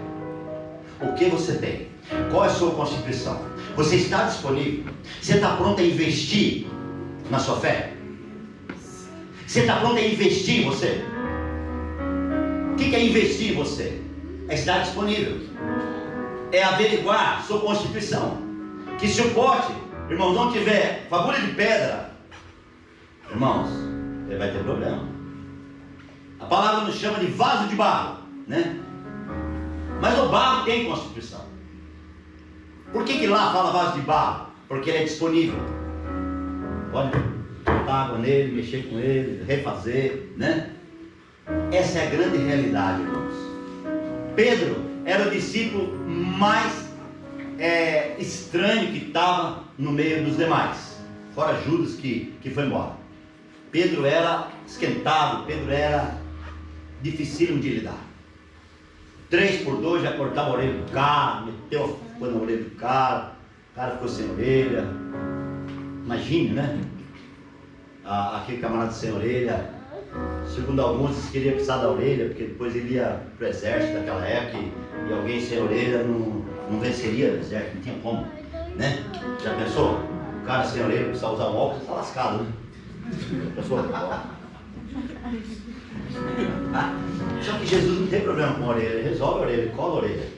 o que você tem, qual é a sua constituição. Você está disponível? Você está pronto a investir na sua fé? Você está pronto a investir em você? O que é investir em você? É estar disponível. É averiguar sua constituição. Que se o pote, irmãos, não tiver fagulha de pedra, irmãos, ele vai ter problema. A palavra nos chama de vaso de barro, né? Mas o barro tem constituição. Por que lá fala vaso de barro? Porque ele é disponível. Pode botar água nele, mexer com ele, refazer, né? Essa é a grande realidade, irmãos. Pedro era o discípulo mais estranho que estava no meio dos demais, fora Judas que foi embora. Pedro era esquentado, Pedro era dificílimo de lidar. 3x2 já cortava a orelha do cara, meteu a coisa na orelha do cara, o cara ficou sem orelha. Imagine, né? Aquele camarada sem orelha. Segundo alguns, eles queriam precisar da orelha, porque depois ele ia para o exército daquela época e alguém sem orelha não venceria o exército, não tinha como, né? Já pensou? O cara sem orelha precisa usar um óculos, está lascado, né? Já pensou? Só que Jesus não tem problema com a orelha, ele resolve a orelha, ele cola a orelha.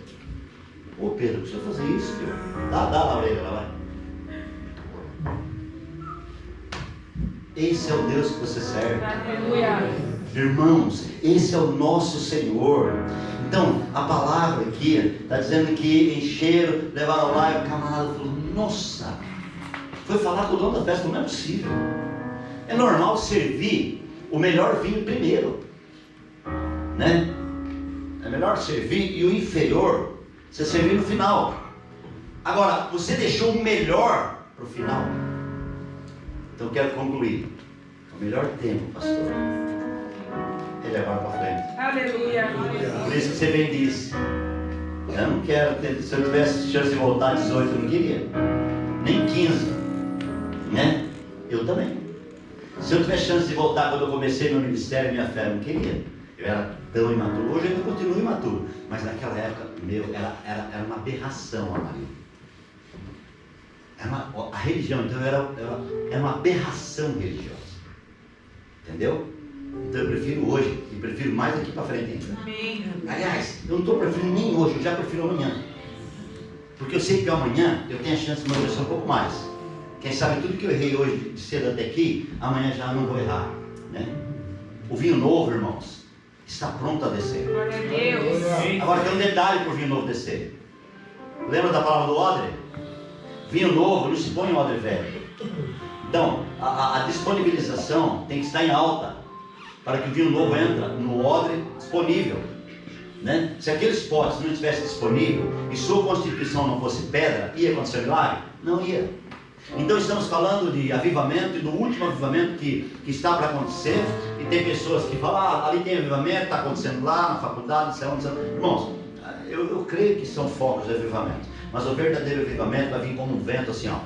Ô Pedro, precisa fazer isso, filho. Dá a orelha lá, vai. Esse é o Deus que você serve. Aleluia. Irmãos, esse é o nosso Senhor. Então, a palavra aqui está dizendo que encheram, levaram lá e o camarada falou: nossa, foi falar com o dono da festa, não é possível. É normal servir o melhor vinho primeiro, né? É melhor servir e o inferior você servir no final. Agora, você deixou o melhor para o final. Então eu quero concluir. O melhor tempo, pastor, é levar para frente. Aleluia. Por isso que você bem disse: eu não quero ter, se eu tivesse chance de voltar a 18, eu não queria. Nem 15, né? Eu também. Se eu tivesse chance de voltar quando eu comecei meu ministério, minha fé, eu não queria. Eu era tão imaturo. Hoje eu ainda continuo imaturo. Mas naquela época, era uma aberração, Amarildo. A religião, então, era uma aberração religiosa. Entendeu? Então eu prefiro hoje, e prefiro mais daqui para frente ainda. Amém. Aliás, eu não estou preferindo nem hoje, eu já prefiro amanhã. Porque eu sei que amanhã eu tenho a chance de amadurecer um pouco mais. Quem sabe tudo que eu errei hoje de cedo até aqui, amanhã já não vou errar, né? O vinho novo, irmãos, está pronto a descer. Glória a Deus. Agora tem um detalhe para o vinho novo descer. Lembra da palavra do odre? Vinho novo não se põe em odre velho. Então, a disponibilização tem que estar em alta, para que o vinho novo entre no odre disponível, né? Se aqueles potes não estivessem disponíveis e sua constituição não fosse pedra, ia acontecer milagre? Não ia. Então estamos falando de avivamento e do último avivamento que está para acontecer, e tem pessoas que falam, ali tem avivamento, está acontecendo lá na faculdade, isso é acontecendo. Irmãos, eu creio que são focos de avivamento, mas o verdadeiro avivamento vai vir como um vento assim, ó.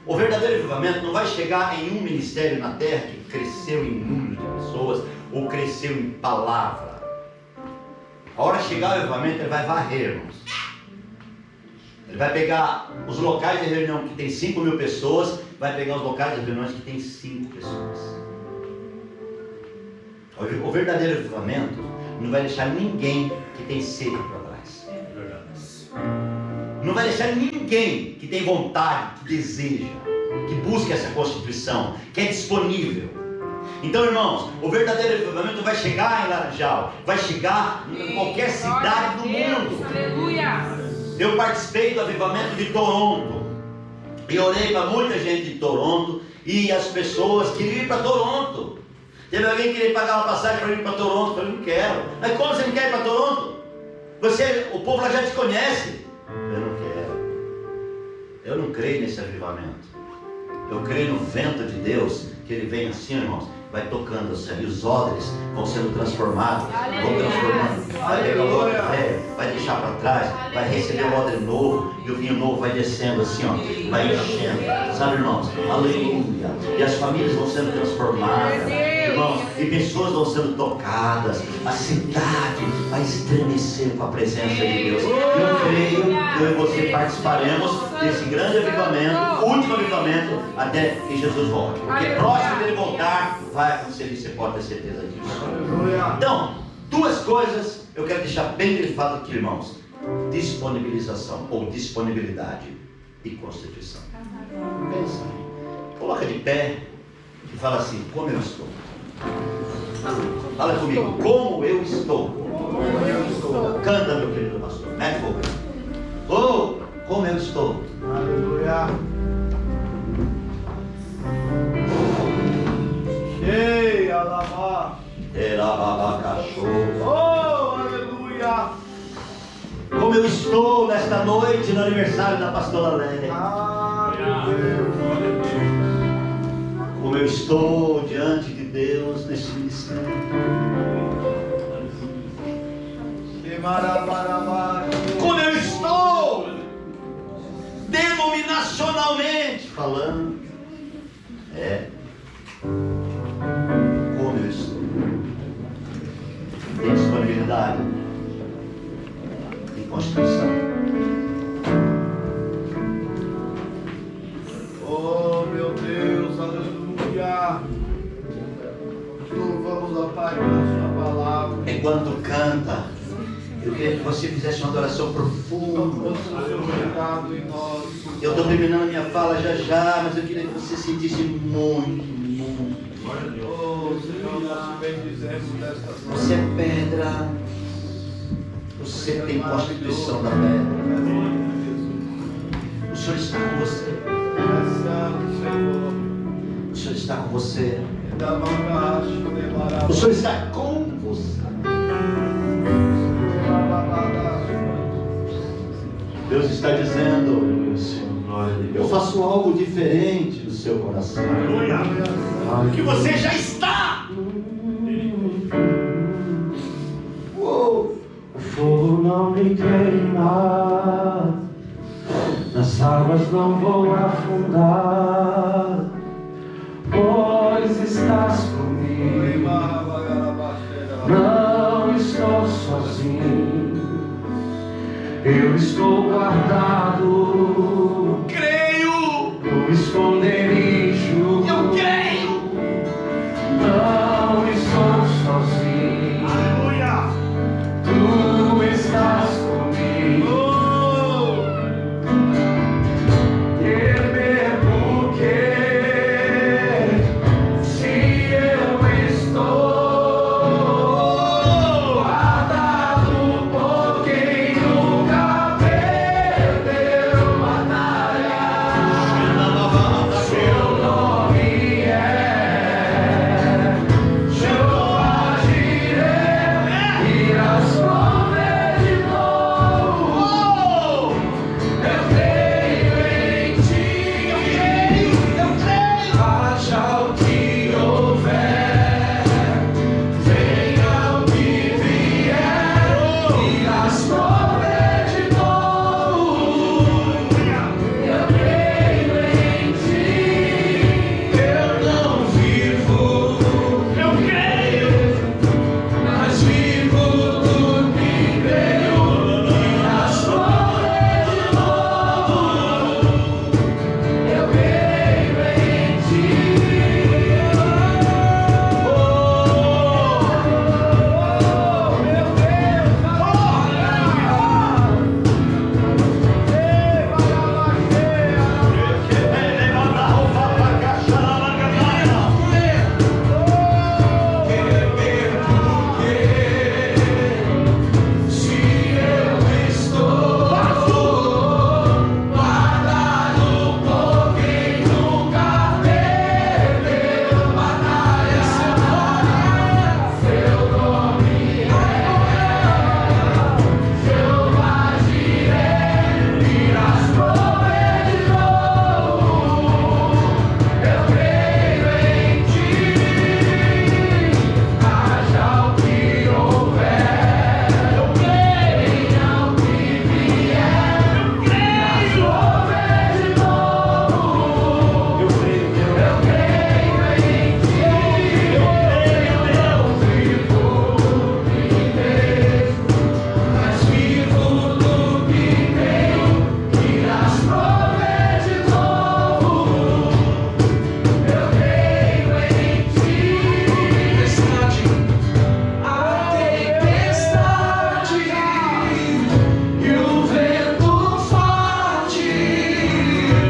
O verdadeiro avivamento não vai chegar em um ministério na terra que cresceu em número de pessoas ou cresceu em palavra. A hora de chegar o avivamento, ele vai varrer, irmãos. Ele vai pegar os locais de reunião que tem 5.000 pessoas, vai pegar os locais de reuniões que tem 5 pessoas. O verdadeiro avivamento não vai deixar ninguém que tem sede para trás. Não vai deixar ninguém que tem vontade, que deseja, que busca essa constituição, que é disponível. Então, irmãos, o verdadeiro avivamento vai chegar em Laranjal, vai chegar em qualquer cidade do mundo. Aleluia. Eu participei do avivamento de Toronto e orei para muita gente de Toronto, e as pessoas queriam ir para Toronto. Teve alguém que queria pagar uma passagem para ir para Toronto. Eu falei, não quero. Mas como você não quer ir para Toronto? O povo lá já te conhece. Eu não quero. Eu não creio nesse avivamento. Eu creio no vento de Deus, que ele vem assim, irmãos, vai tocando assim, e os odres vão sendo transformados, vão transformando, vai pegar o odre velho, vai deixar para trás, vai receber o odre novo, e o vinho novo vai descendo assim, ó, vai enchendo, sabe, irmãos? Aleluia! E as famílias vão sendo transformadas, irmãos, e pessoas vão sendo tocadas, a cidade vai estremecer com a presença de Deus. Eu creio que eu e você participaremos desse grande avivamento, último avivamento, até que Jesus volte, porque próximo dele voltar, vai acontecer isso, você pode ter certeza disso. Então, duas coisas eu quero deixar bem grifado aqui, irmãos: disponibilização ou disponibilidade e constituição. Pensa, coloca de pé e fala assim: como eu estou? Fala comigo, como eu estou? Canta, meu querido pastor, mete fogo. Oh, como eu estou? Aleluia. Ei, alabá. Oh, aleluia. Como eu estou nesta noite no aniversário da pastora Lélia. Ah, meu Deus. Como eu estou diante de Deus neste ministério. Como eu estou denominacionalmente falando. Como eu estou. Tem disponibilidade. Tem constituição. Oh, meu Deus, aleluia. Louvamos a Pai pela sua palavra. Enquanto canta, eu queria que você fizesse uma adoração profunda. Eu estou terminando a minha fala já, mas eu queria que você sentisse muito. Oh, Senhor, nós te bendizemos nesta noite. Você é pedra. Você tem constituição da pedra. O Senhor está com você. O Senhor está com você. O Senhor está com você. Deus está dizendo: eu faço algo diferente no seu coração. Que você já está. Uou. O fogo não me queima, nas águas não vou afundar, pois estás comigo. Não estou sozinho, eu estou guardado Creio. no esconderijo. Eu creio. Não estou sozinho. Aleluia. Tu estás comigo. Temer por quê? Se eu estou guardado por quem nunca perdeu batalha. Seu nome é Jeová Jireh, irás prover de novo. Eu creio em ti, haja o que houver, venha o que vier, irás prover de novo. Eu creio em ti, eu não vivo, Eu creio. mas vivo do que creio, irás prover de novo. Eu creio em ti. Se eu estou guardado por quem nunca perdeu batalha, seu nome é Jeová Jireh, irás prover de novo. Eu creio em ti, haja o que houver, eu creio em o que vier, irás prover de novo. Eu creio em ti, eu não vivo do que vejo, mas vivo do que creio, irás prover de novo. Eu creio em ti. A tempestade e o vento forte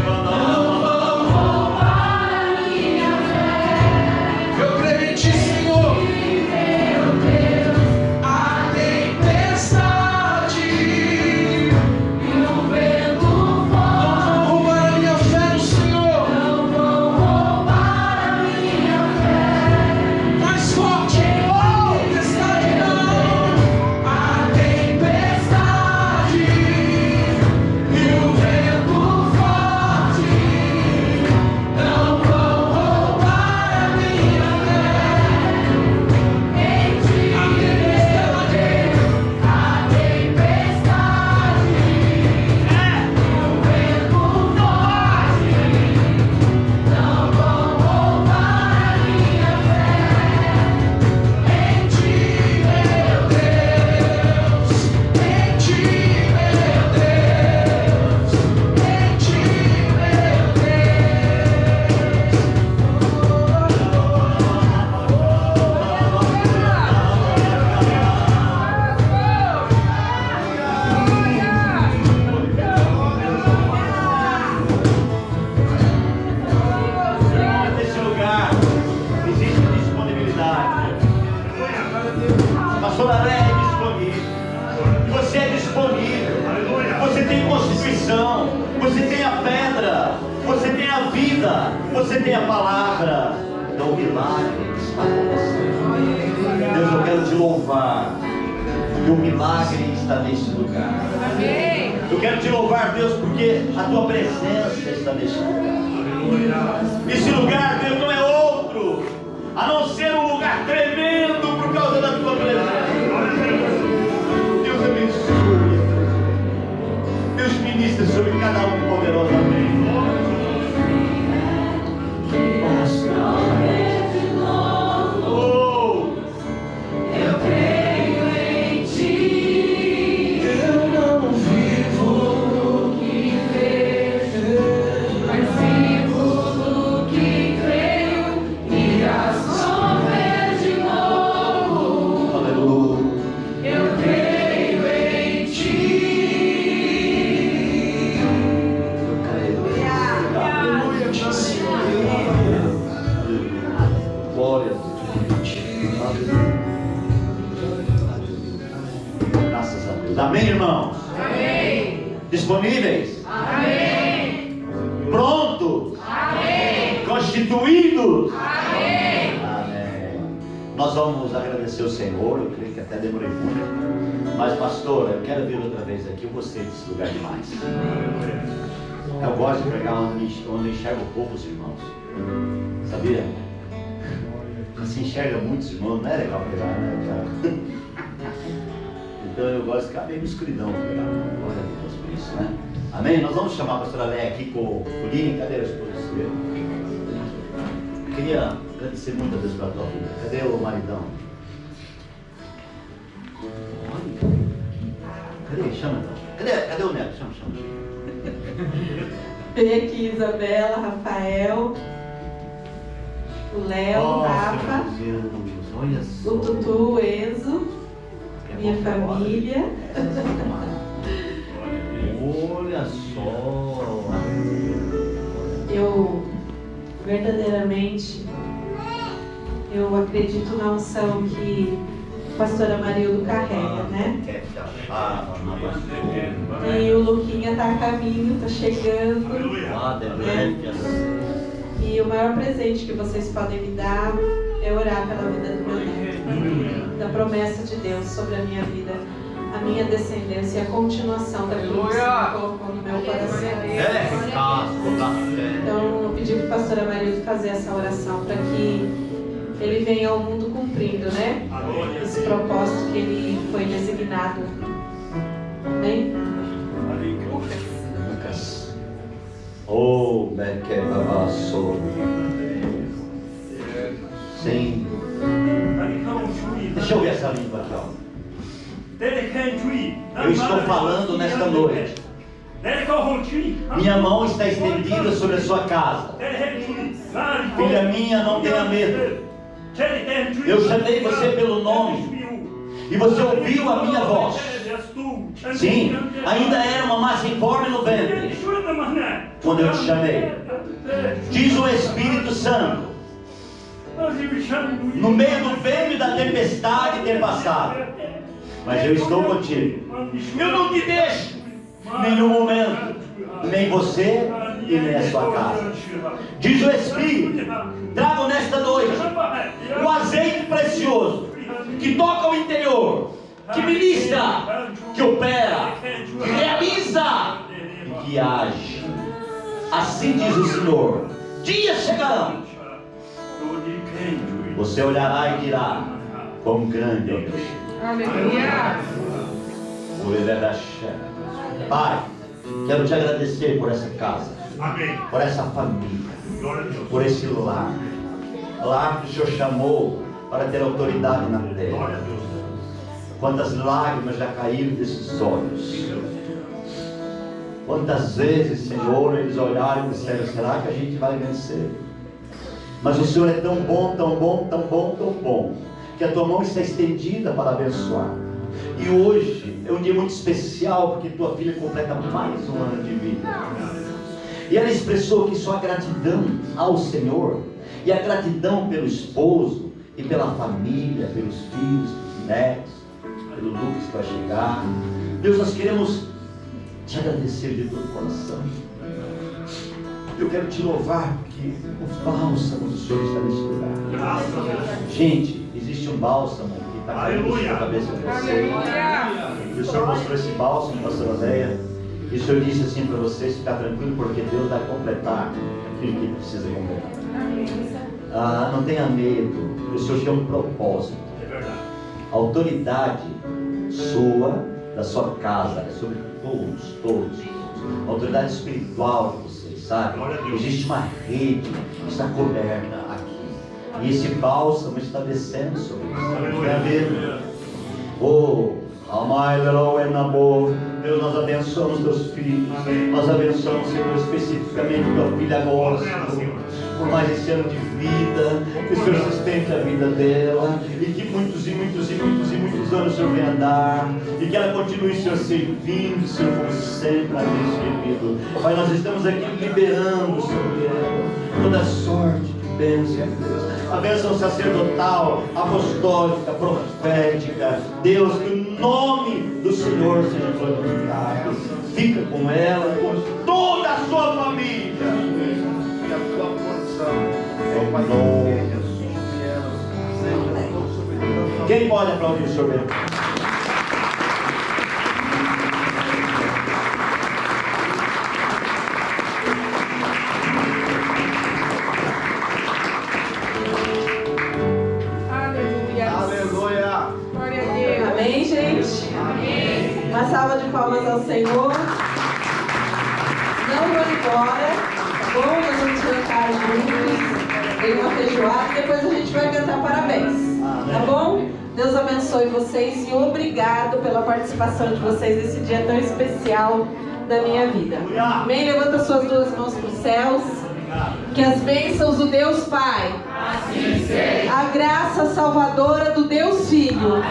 não vão roubar a minha fé. Eu creio em ti, Senhor. Meu Deus, a tempestade e o vento forte não vão roubar a minha fé no Senhor. Não vão roubar a minha fé. Mais forte, tempestade não. A tempestade e o vento forte não vão roubar a minha fé. Em ti, a tempestade e o vento forte não vão roubar a minha fé. Em ti, meu Deus, em ti, meu Deus, em ti, meu Nesse lugar existe disponibilidade. Pastor Aré é disponível. Você é disponível. Você tem constituição. Você tem a pedra. Você tem a vida. Você tem a palavra. Então o milagre está acontecendo. Deus, eu quero te louvar. Que o milagre está nesse lugar. Eu quero te louvar, Deus, porque a tua presença está nesse lugar. Esse lugar, Deus, não é outro a não ser um lugar tremendo por causa da tua presença. Deus abençoe. Deus ministra sobre cada um poderosamente. Eu creio em ti, eu não vi. Graças a Deus. Amém, irmãos? Amém. Disponíveis? Amém. Prontos? Amém. Constituídos? Amém. Amém. Nós vamos agradecer o Senhor. Eu creio que até demorei muito. Mas, pastor, eu quero vir outra vez aqui. Eu gostei desse lugar demais. Eu gosto de pregar onde enxergo poucos irmãos. Sabia? Você enxerga muitos irmãos, não é legal pregar, né? Então eu gosto de ficar meio na escuridão pregar. Glória a Deus por isso, né? Amém? Nós vamos chamar a pastora Léa aqui com o Pulinho. Cadê a esposa dele? Eu queria agradecer muito a Deus pela tua vida. Cadê o maridão? Cadê? Chama então. Cadê o neto? Chama. Vem aqui Isabela, Rafael, o Léo, o Rafa, Olha só. o Tutu, o Enzo, minha família. Olha só. Eu verdadeiramente acredito na unção que a pastora Marildo carrega, né? E o Luquinha está a caminho, está chegando. E o maior presente que vocês podem me dar é orar pela vida do meu neto, da promessa de Deus sobre a minha vida, a minha descendência e a continuação daquilo que o Senhor colocou no meu coração. Então eu pedi para a pastora Marildo fazer essa oração para que ele venha ao mundo cumprindo, né? Esse propósito que ele foi designado. Amém? Lucas. Oh, Bequebabaçou. Sim. Deixa eu ver essa língua aqui, ó. Eu estou falando nesta noite. Minha mão está estendida sobre a sua casa. Filha minha, não tenha medo. Eu chamei você pelo nome e você ouviu a minha voz. Sim, ainda era uma massa informe no ventre quando eu te chamei. Diz o Espírito Santo: no meio do vento e da tempestade ter passado, mas eu estou contigo. Eu não te deixo em nenhum momento, nem você e nem a sua casa. Diz o Espírito: trago nesta noite o azeite precioso que toca o interior, que ministra, que opera, que realiza e que age. Assim diz o Senhor: dias chegarão, você olhará e dirá: quão grande é o Deus. Aleluia. Pai, quero te agradecer por essa casa, por essa família, por esse lar que o Senhor chamou para ter autoridade na terra. Quantas lágrimas já caíram desses olhos. Quantas vezes, Senhor, eles olharam e disseram: será que a gente vai vencer? Mas o Senhor é tão bom, tão bom, tão bom, tão bom, que a tua mão está estendida para abençoar. E hoje é um dia muito especial, porque tua filha completa mais um ano de vida. E ela expressou que sua gratidão ao Senhor, e a gratidão pelo esposo, e pela família, pelos filhos, pelos netos, pelo Lucas que vai chegar. Deus, nós queremos te agradecer de todo o coração. Eu quero te louvar, porque o bálsamo do Senhor está nesse lugar. Gente, existe um bálsamo que está caindo na cabeça de vocês. E o Senhor mostrou esse bálsamo, pastora Léa. E o Senhor disse assim para vocês ficar tranquilo, porque Deus vai completar aquilo que precisa completar. Não tenha medo, o Senhor tem um propósito. A autoridade sua, da sua casa, é sobre todos. A autoridade espiritual de vocês, sabe? Existe uma rede que está coberta aqui. E esse bálsamo está descendo sobre vocês. Tem a ver? Deus, nós abençoamos teus filhos. Nós abençoamos, Senhor, especificamente tua filha agora, Senhor, por mais esse ano de vida, que o Senhor sustente a vida dela, e que muitos anos o Senhor venha dar, e que ela continue, Senhor, servindo, Senhor, como sempre a Deus servido. Pai, nós estamos aqui liberando sobre ela toda sorte de bênção, Deus. a bênção sacerdotal, apostólica, profética. Deus, que o nome do Senhor seja glorificado. Fica com ela, com toda a sua família. E a tua porção é o Pai nome. Quem pode aplaudir o Senhor mesmo? Aleluia. Aleluia. Glória a Deus. Amém, gente? Amém. Uma salva de palmas ao Senhor. Não vou embora, tá bom? Nós vamos cantar juntos. Tem uma feijoada e depois a gente vai cantar parabéns. Tá bom? Deus abençoe vocês e obrigado pela participação de vocês nesse dia tão especial da minha vida. Amém? Levanta suas duas mãos para os céus. Que as bênçãos do Deus Pai, a graça salvadora do Deus Filho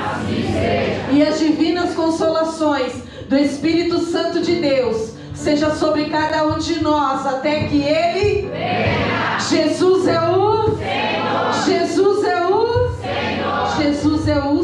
e as divinas consolações do Espírito Santo de Deus seja sobre cada um de nós até que Ele venha. Jesus é o Senhor. Jesus é o Senhor. Jesus é o